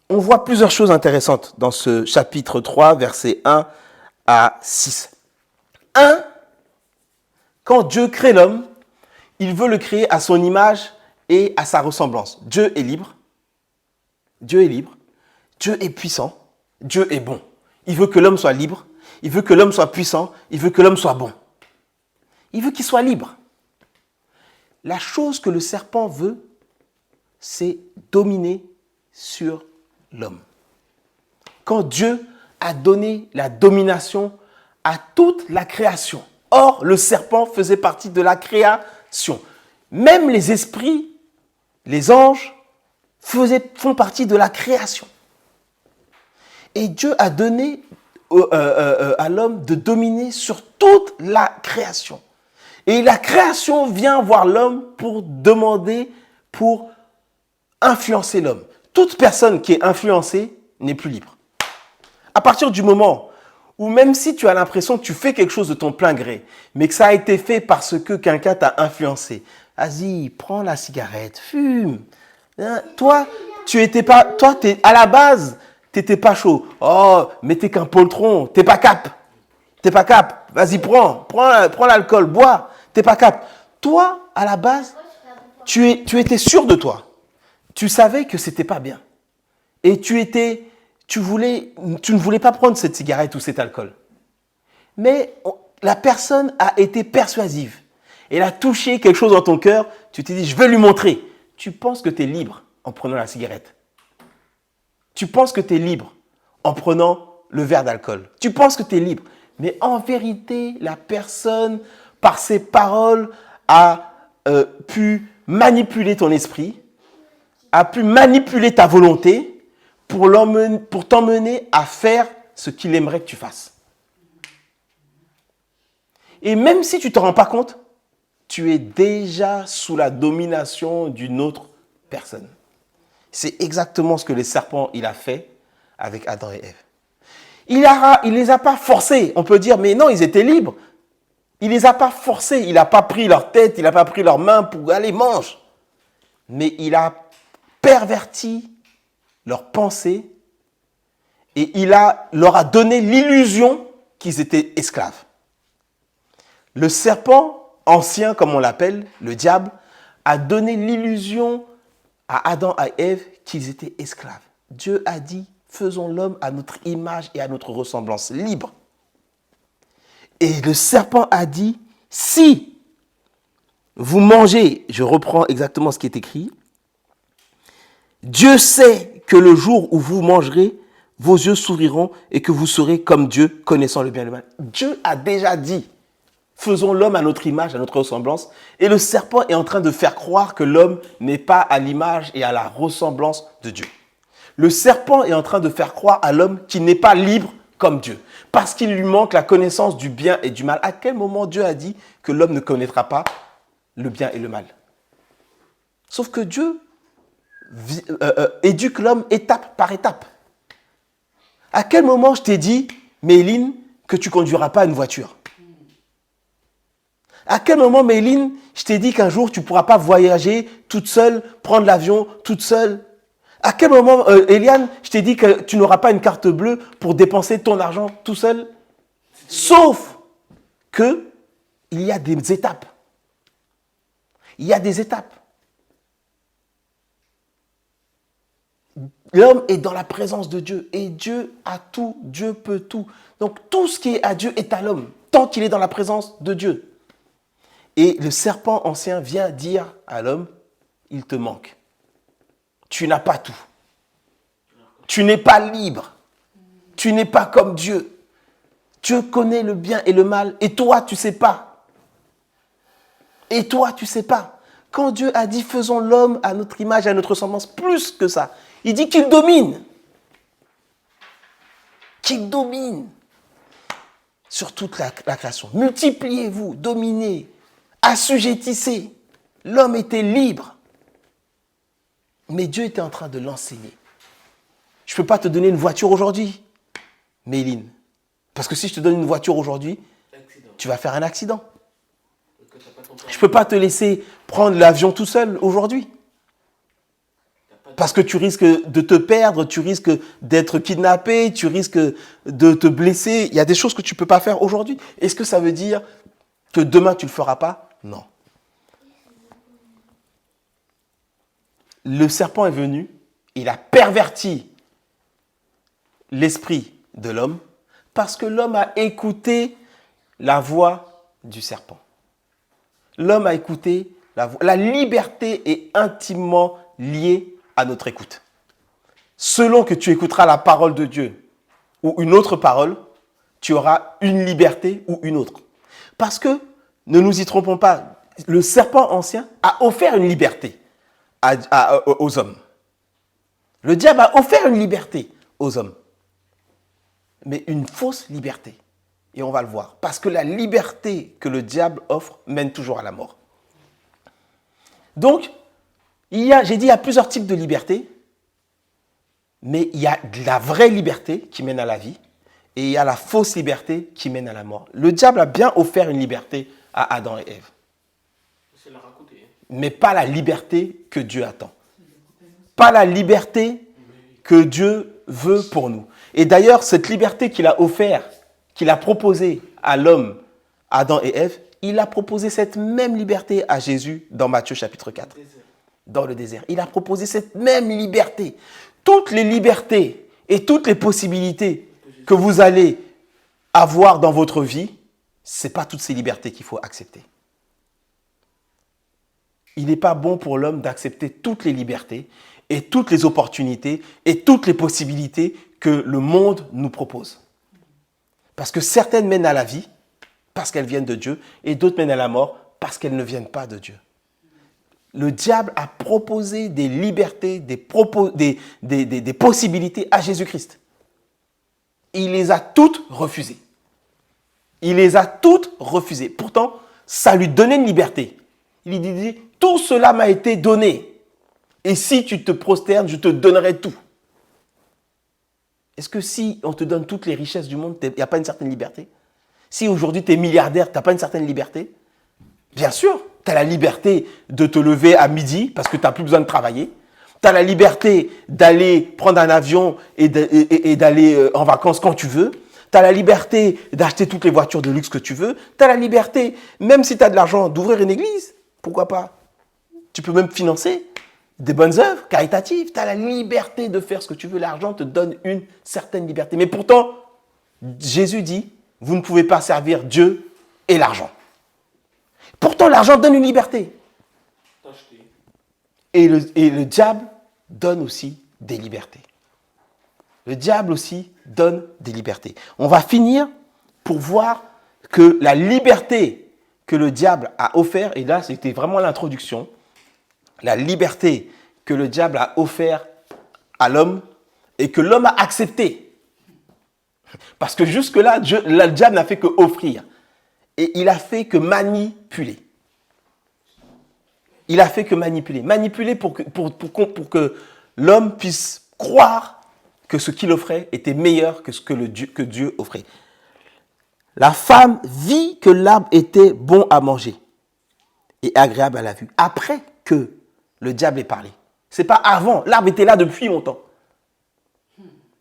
on voit plusieurs choses intéressantes dans ce chapitre 3, versets 1 à 6. 1, quand Dieu crée l'homme, il veut le créer à son image et à sa ressemblance. Dieu est libre. Dieu est libre. Dieu est puissant. Dieu est bon. Il veut que l'homme soit libre. Il veut que l'homme soit puissant. Il veut que l'homme soit bon. Il veut qu'il soit libre. La chose que le serpent veut, c'est dominer sur l'homme. Quand Dieu a donné la domination à toute la création. Or, le serpent faisait partie de la création. Même les esprits, les anges, font partie de la création. Et Dieu a donné à l'homme de dominer sur toute la création. Et la création vient voir l'homme pour demander, pour influencer l'homme. Toute personne qui est influencée n'est plus libre. À partir du moment où même si tu as l'impression que tu fais quelque chose de ton plein gré, mais que ça a été fait parce que quelqu'un t'a influencé, vas-y, prends la cigarette, fume. Hein, toi, à la base, tu n'étais pas chaud. Oh, mais t'es qu'un poltron, t'es pas cap. Vas-y, prends l'alcool, bois. T'es pas cap. Toi, à la base, tu étais sûr de toi. Tu savais que c'était pas bien. Et tu ne voulais pas prendre cette cigarette ou cet alcool. Mais la personne a été persuasive. Elle a touché quelque chose dans ton cœur. Tu t'es dit, je vais lui montrer. Tu penses que tu es libre en prenant la cigarette. Tu penses que tu es libre en prenant le verre d'alcool. Tu penses que tu es libre. Mais en vérité, la personne, par ses paroles, a pu manipuler ton esprit, a pu manipuler ta volonté pour t'emmener à faire ce qu'il aimerait que tu fasses. Et même si tu ne te rends pas compte, tu es déjà sous la domination d'une autre personne. C'est exactement ce que le serpent il a fait avec Adam et Ève. Il ne les a pas forcés. On peut dire, mais non, ils étaient libres. Il ne les a pas forcés. Il n'a pas pris leur tête, il n'a pas pris leurs mains pour aller mange. Mais il a perverti leurs pensées et leur a donné l'illusion qu'ils étaient esclaves. Le serpent ancien, comme on l'appelle, le diable, a donné l'illusion à Adam et Ève qu'ils étaient esclaves. Dieu a dit, faisons l'homme à notre image et à notre ressemblance, libre. Et le serpent a dit, si vous mangez, je reprends exactement ce qui est écrit, Dieu sait que le jour où vous mangerez, vos yeux s'ouvriront et que vous serez comme Dieu, connaissant le bien et le mal. Dieu a déjà dit, faisons l'homme à notre image, à notre ressemblance. Et le serpent est en train de faire croire que l'homme n'est pas à l'image et à la ressemblance de Dieu. Le serpent est en train de faire croire à l'homme qu'il n'est pas libre comme Dieu. Parce qu'il lui manque la connaissance du bien et du mal. À quel moment Dieu a dit que l'homme ne connaîtra pas le bien et le mal? Sauf que Dieu éduque l'homme étape par étape. À quel moment je t'ai dit, Méline, que tu ne conduiras pas une voiture? À quel moment, Méline, je t'ai dit qu'un jour, tu ne pourras pas voyager toute seule, prendre l'avion toute seule? À quel moment, Eliane, je t'ai dit que tu n'auras pas une carte bleue pour dépenser ton argent tout seul? Sauf que il y a des étapes. Il y a des étapes. L'homme est dans la présence de Dieu et Dieu a tout, Dieu peut tout. Donc tout ce qui est à Dieu est à l'homme, tant qu'il est dans la présence de Dieu. Et le serpent ancien vient dire à l'homme, il te manque. Tu n'as pas tout. Tu n'es pas libre. Tu n'es pas comme Dieu. Dieu connaît le bien et le mal et toi tu ne sais pas. Et toi tu ne sais pas. Quand Dieu a dit faisons l'homme à notre image et à notre ressemblance, plus que ça, il dit qu'il domine. Qu'il domine sur toute la création. Multipliez-vous, dominez, assujettissez. L'homme était libre. Mais Dieu était en train de l'enseigner. Je ne peux pas te donner une voiture aujourd'hui, Méline. Parce que si je te donne une voiture aujourd'hui, tu vas faire un accident. Je ne peux pas te laisser prendre l'avion tout seul aujourd'hui. Parce que tu risques de te perdre, tu risques d'être kidnappé, tu risques de te blesser. Il y a des choses que tu ne peux pas faire aujourd'hui. Est-ce que ça veut dire que demain tu ne le feras pas? Non. Le serpent est venu, il a perverti l'esprit de l'homme parce que l'homme a écouté la voix du serpent. L'homme a écouté la voix. La liberté est intimement liée à notre écoute. Selon que tu écouteras la parole de Dieu ou une autre parole, tu auras une liberté ou une autre. Parce que, ne nous y trompons pas, le serpent ancien a offert une liberté aux hommes. Le diable a offert une liberté aux hommes. Mais une fausse liberté. Et on va le voir. Parce que la liberté que le diable offre mène toujours à la mort. Donc, il y a plusieurs types de liberté. Mais il y a de la vraie liberté qui mène à la vie. Et il y a la fausse liberté qui mène à la mort. Le diable a bien offert une liberté à Adam et Ève. Mais pas la liberté que Dieu attend. Pas la liberté que Dieu veut pour nous. Et d'ailleurs, cette liberté qu'il a offert, qu'il a proposée à l'homme, Adam et Ève, il a proposé cette même liberté à Jésus dans Matthieu chapitre 4. Dans le désert. Il a proposé cette même liberté. Toutes les libertés et toutes les possibilités que vous allez avoir dans votre vie, ce n'est pas toutes ces libertés qu'il faut accepter. Il n'est pas bon pour l'homme d'accepter toutes les libertés et toutes les opportunités et toutes les possibilités que le monde nous propose. Parce que certaines mènent à la vie parce qu'elles viennent de Dieu et d'autres mènent à la mort parce qu'elles ne viennent pas de Dieu. Le diable a proposé des libertés, des possibilités à Jésus-Christ. Il les a toutes refusées. Il les a toutes refusées. Pourtant, ça lui donnait une liberté. Il dit, tout cela m'a été donné. Et si tu te prosternes, je te donnerai tout. Est-ce que si on te donne toutes les richesses du monde, il n'y a pas une certaine liberté? Si aujourd'hui tu es milliardaire, tu n'as pas une certaine liberté? Bien sûr, tu as la liberté de te lever à midi parce que tu n'as plus besoin de travailler. Tu as la liberté d'aller prendre un avion et d'aller en vacances quand tu veux. Tu as la liberté d'acheter toutes les voitures de luxe que tu veux. Tu as la liberté, même si tu as de l'argent, d'ouvrir une église. Pourquoi pas? Tu peux même financer des bonnes œuvres caritatives. Tu as la liberté de faire ce que tu veux. L'argent te donne une certaine liberté. Mais pourtant, Jésus dit, vous ne pouvez pas servir Dieu et l'argent. Pourtant, l'argent donne une liberté. Et le diable donne aussi des libertés. Le diable aussi donne des libertés. On va finir pour voir que la liberté que le diable a offert, et là c'était vraiment l'introduction, la liberté que le diable a offert à l'homme et que l'homme a accepté. Parce que jusque-là, le diable n'a fait que offrir. Et il a fait que manipuler. Il a fait que manipuler. Manipuler pour que l'homme puisse croire que ce qu'il offrait était meilleur que ce que Dieu offrait. La femme vit que l'arbre était bon à manger et agréable à la vue. Après que le diable ait parlé. Ce n'est pas avant. L'arbre était là depuis longtemps.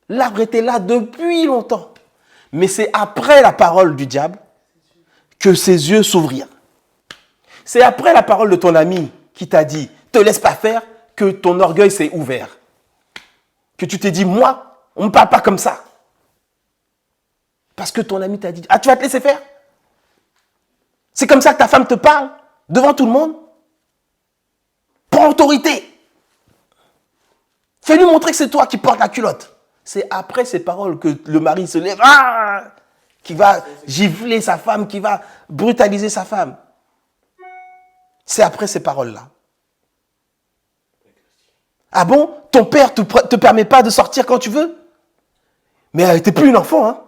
L'arbre était là depuis longtemps. Mais c'est après la parole du diable que ses yeux s'ouvrirent. C'est après la parole de ton ami qui t'a dit, te laisse pas faire, que ton orgueil s'est ouvert. Que tu t'es dit, moi, on ne me parle pas comme ça. Parce que ton ami t'a dit, ah, tu vas te laisser faire? C'est comme ça que ta femme te parle, devant tout le monde? Prends autorité. Fais-lui montrer que c'est toi qui portes la culotte. C'est après ces paroles que le mari se lève, qui va gifler sa femme, qui va brutaliser sa femme. C'est après ces paroles-là. Ah bon? Ton père ne te permet pas de sortir quand tu veux? Mais t'es plus une enfant, hein?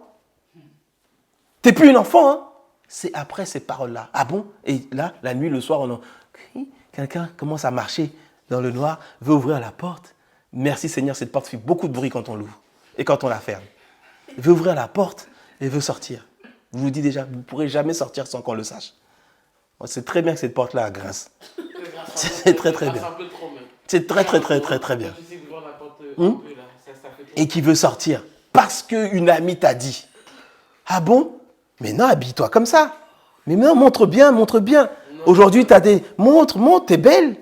T'es plus une enfant, hein? C'est après ces paroles-là. Ah bon? Et là, la nuit, le soir, quelqu'un commence à marcher dans le noir, veut ouvrir la porte. Merci Seigneur, cette porte fait beaucoup de bruit quand on l'ouvre et quand on la ferme. Il veut ouvrir la porte et veut sortir. Je vous dis déjà, vous ne pourrez jamais sortir sans qu'on le sache. C'est très bien que cette porte-là grince. C'est très très bien. C'est très très très très très bien. Et qui veut sortir parce qu'une amie t'a dit. Ah bon? Mais non, habille-toi comme ça. Mais non, montre bien, montre bien. Aujourd'hui, tu as des... Montre, t'es belle.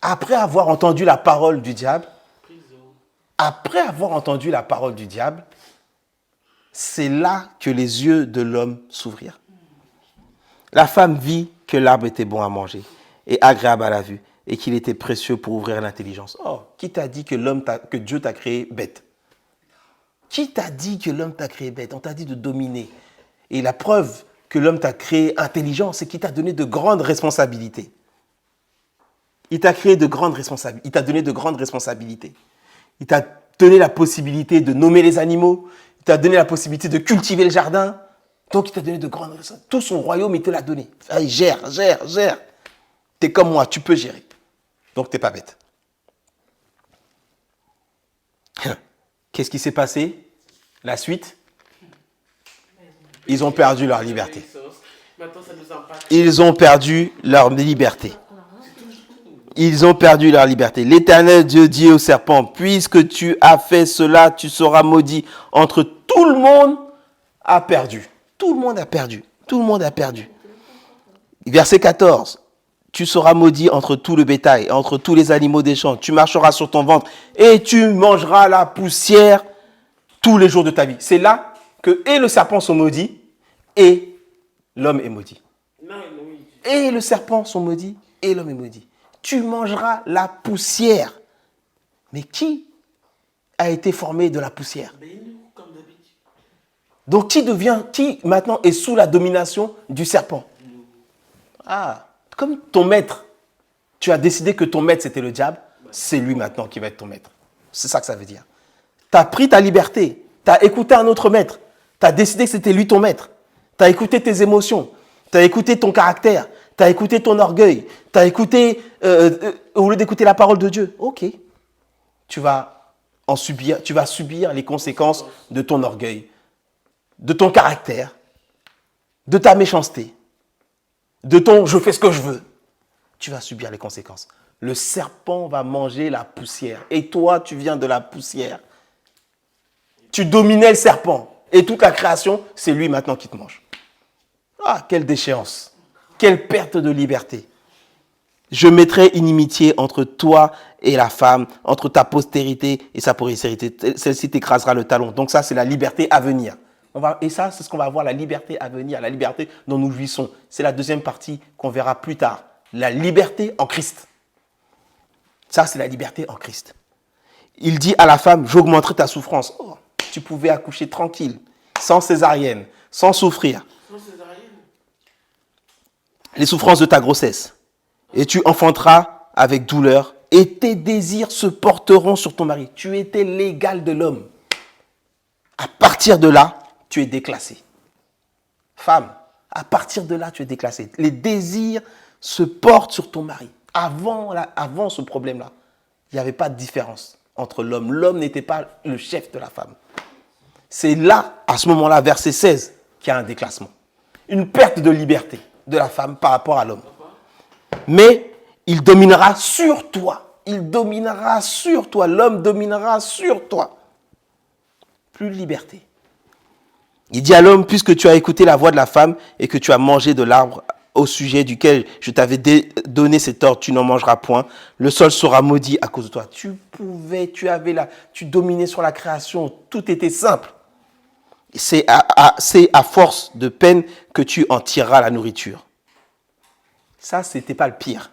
Après avoir entendu la parole du diable, c'est là que les yeux de l'homme s'ouvrirent. La femme vit que l'arbre était bon à manger et agréable à la vue et qu'il était précieux pour ouvrir l'intelligence. Oh, qui t'a dit que Dieu t'a créé bête? Qui t'a dit que l'homme t'a créé bête? On t'a dit de dominer. Et la preuve que l'homme t'a créé intelligent, c'est qu'il t'a donné de grandes responsabilités. Il t'a créé de grandes responsabilités. Il t'a donné de grandes responsabilités. Il t'a donné la possibilité de nommer les animaux. Il t'a donné la possibilité de cultiver le jardin. Donc, il t'a donné de grandes responsabilités. Tout son royaume, il te l'a donné. Allez, gère. T'es comme moi, tu peux gérer. Donc, t'es pas bête. Qu'est-ce qui s'est passé? La suite? Ils ont perdu leur liberté. Ils ont perdu leur liberté. Ils ont perdu leur liberté. L'Éternel Dieu dit au serpent, puisque tu as fait cela, tu seras maudit. Entre tout le monde a perdu. Tout le monde a perdu. Tout le monde a perdu. Verset 14. Tu seras maudit entre tout le bétail, entre tous les animaux des champs. Tu marcheras sur ton ventre et tu mangeras la poussière tous les jours de ta vie. C'est là que et le serpent sont maudits et l'homme est maudit. Et le serpent sont maudits et l'homme est maudit. Tu mangeras la poussière. Mais qui a été formé de la poussière? Donc qui maintenant est sous la domination du serpent? Ah, comme ton maître, tu as décidé que ton maître c'était le diable, c'est lui maintenant qui va être ton maître. C'est ça que ça veut dire. Tu as pris ta liberté, tu as écouté un autre maître, tu as décidé que c'était lui ton maître, tu as écouté tes émotions, tu as écouté ton caractère, tu as écouté ton orgueil, tu as écouté, au lieu d'écouter la parole de Dieu, ok, tu vas subir les conséquences de ton orgueil, de ton caractère, de ta méchanceté, de ton je fais ce que je veux. Tu vas subir les conséquences. Le serpent va manger la poussière. Et toi, tu viens de la poussière. Tu dominais le serpent. Et toute la création, c'est lui maintenant qui te mange. Ah, quelle déchéance. Quelle perte de liberté. Je mettrai inimitié entre toi et la femme, entre ta postérité et sa postérité. Celle-ci t'écrasera le talon. Donc ça, c'est la liberté à venir. Et ça, c'est ce qu'on va voir, la liberté à venir, la liberté dont nous jouissons. C'est la deuxième partie qu'on verra plus tard. La liberté en Christ. Ça, c'est la liberté en Christ. Il dit à la femme, j'augmenterai ta souffrance. Oh, tu pouvais accoucher tranquille, sans césarienne, sans souffrir. Sans césarienne? Les souffrances de ta grossesse. Et tu enfanteras avec douleur. Et tes désirs se porteront sur ton mari. Tu étais l'égal de l'homme. À partir de là, tu es déclassé. Femme, à partir de là, tu es déclassé. Les désirs se portent sur ton mari. Avant ce problème-là, il n'y avait pas de différence entre l'homme. L'homme n'était pas le chef de la femme. C'est là, à ce moment-là, verset 16, qu'il y a un déclassement. Une perte de liberté de la femme par rapport à l'homme. Mais il dominera sur toi. Il dominera sur toi. L'homme dominera sur toi. Plus de liberté. Il dit à l'homme, puisque tu as écouté la voix de la femme et que tu as mangé de l'arbre au sujet duquel je t'avais donné cet ordre, tu n'en mangeras point. Le sol sera maudit à cause de toi. Tu dominais sur la création, tout était simple. C'est à force de peine que tu en tireras la nourriture. Ça, c'était pas le pire.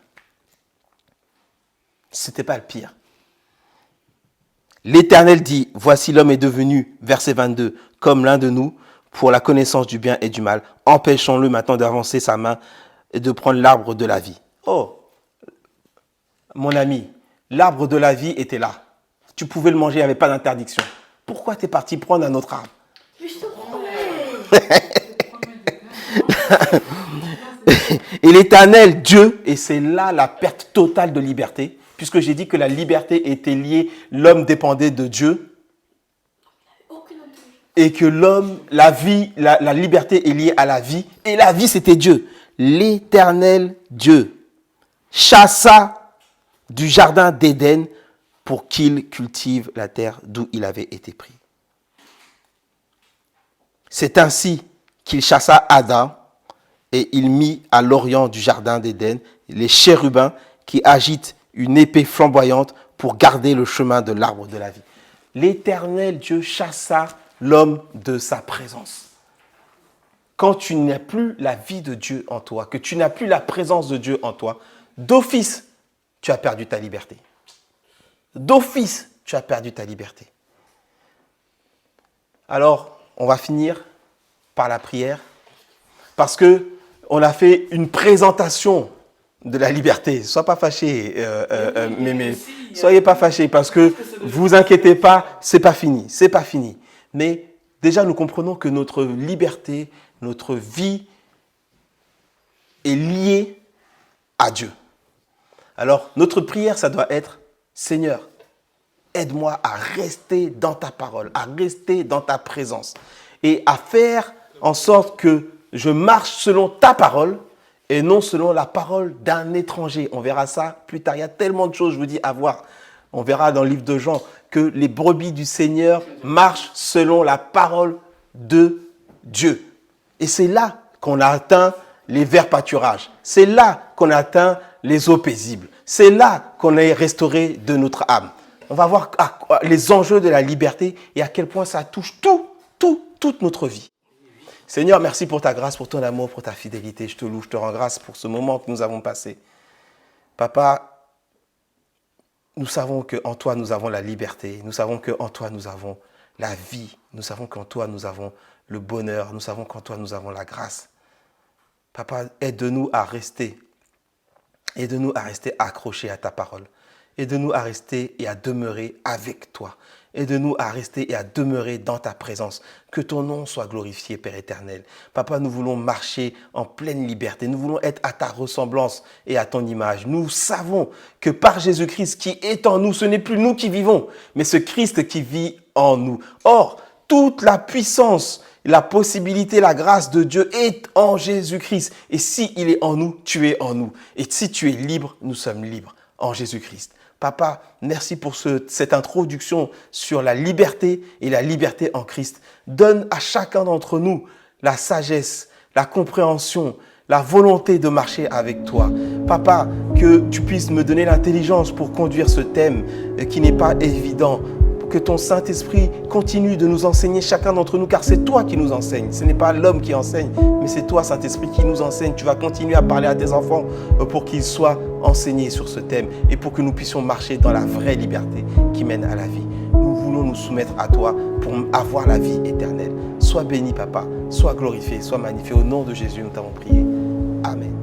C'était pas le pire. L'Éternel dit, voici l'homme est devenu, verset 22, comme l'un de nous, pour la connaissance du bien et du mal. Empêchons-le maintenant d'avancer sa main et de prendre l'arbre de la vie. Oh, mon ami, l'arbre de la vie était là. Tu pouvais le manger, il n'y avait pas d'interdiction. Pourquoi tu es parti prendre un autre arbre? Mais je te promets. Et l'Éternel, Dieu, et c'est là la perte totale de liberté, puisque j'ai dit que la liberté était liée, l'homme dépendait de Dieu, et que l'homme, la vie, la liberté est liée à la vie, et la vie c'était Dieu. L'Éternel Dieu chassa du jardin d'Éden pour qu'il cultive la terre d'où il avait été pris. C'est ainsi qu'il chassa Adam et il mit à l'orient du jardin d'Éden les chérubins qui agitent une épée flamboyante pour garder le chemin de l'arbre de la vie. L'Éternel Dieu chassa l'homme de sa présence. Quand tu n'as plus la vie de Dieu en toi, que tu n'as plus la présence de Dieu en toi, d'office, tu as perdu ta liberté. D'office, tu as perdu ta liberté. Alors, on va finir par la prière, parce que on a fait une présentation de la liberté. Sois pas fâché, Mémé. Soyez pas fâchés, parce que vous inquiétez pas, c'est pas fini, c'est pas fini. Mais déjà, nous comprenons que notre liberté, notre vie est liée à Dieu. Alors, notre prière, ça doit être, Seigneur, aide-moi à rester dans ta parole, à rester dans ta présence et à faire en sorte que je marche selon ta parole et non selon la parole d'un étranger. On verra ça plus tard. Il y a tellement de choses, je vous dis, à voir. On verra dans le livre de Jean que les brebis du Seigneur marchent selon la parole de Dieu. Et c'est là qu'on a atteint les verts pâturages. C'est là qu'on a atteint les eaux paisibles. C'est là qu'on est restauré de notre âme. On va voir les enjeux de la liberté et à quel point ça touche toute notre vie. Seigneur, merci pour ta grâce, pour ton amour, pour ta fidélité. Je te loue, je te rends grâce pour ce moment que nous avons passé. Papa, nous savons qu'en toi, nous avons la liberté. Nous savons qu'en toi, nous avons la vie. Nous savons qu'en toi, nous avons le bonheur. Nous savons qu'en toi, nous avons la grâce. Papa, aide-nous à rester. Aide-nous à rester accrochés à ta parole. Aide-nous à rester et à demeurer avec toi. Aide-nous à rester et à demeurer dans ta présence. Que ton nom soit glorifié, Père éternel. Papa, nous voulons marcher en pleine liberté. Nous voulons être à ta ressemblance et à ton image. Nous savons que par Jésus-Christ qui est en nous, ce n'est plus nous qui vivons, mais ce Christ qui vit en nous. Or, toute la puissance, la possibilité, la grâce de Dieu est en Jésus-Christ. Et s'il est en nous, tu es en nous. Et si tu es libre, nous sommes libres en Jésus-Christ. Papa, merci pour cette introduction sur la liberté et la liberté en Christ. Donne à chacun d'entre nous la sagesse, la compréhension, la volonté de marcher avec toi. Papa, que tu puisses me donner l'intelligence pour conduire ce thème qui n'est pas évident. Que ton Saint-Esprit continue de nous enseigner chacun d'entre nous, car c'est toi qui nous enseignes. Ce n'est pas l'homme qui enseigne, mais c'est toi, Saint-Esprit, qui nous enseigne. Tu vas continuer à parler à tes enfants pour qu'ils soient enseignés sur ce thème et pour que nous puissions marcher dans la vraie liberté qui mène à la vie. Nous voulons nous soumettre à toi pour avoir la vie éternelle. Sois béni, Papa. Sois glorifié, sois magnifié. Au nom de Jésus, nous t'avons prié. Amen.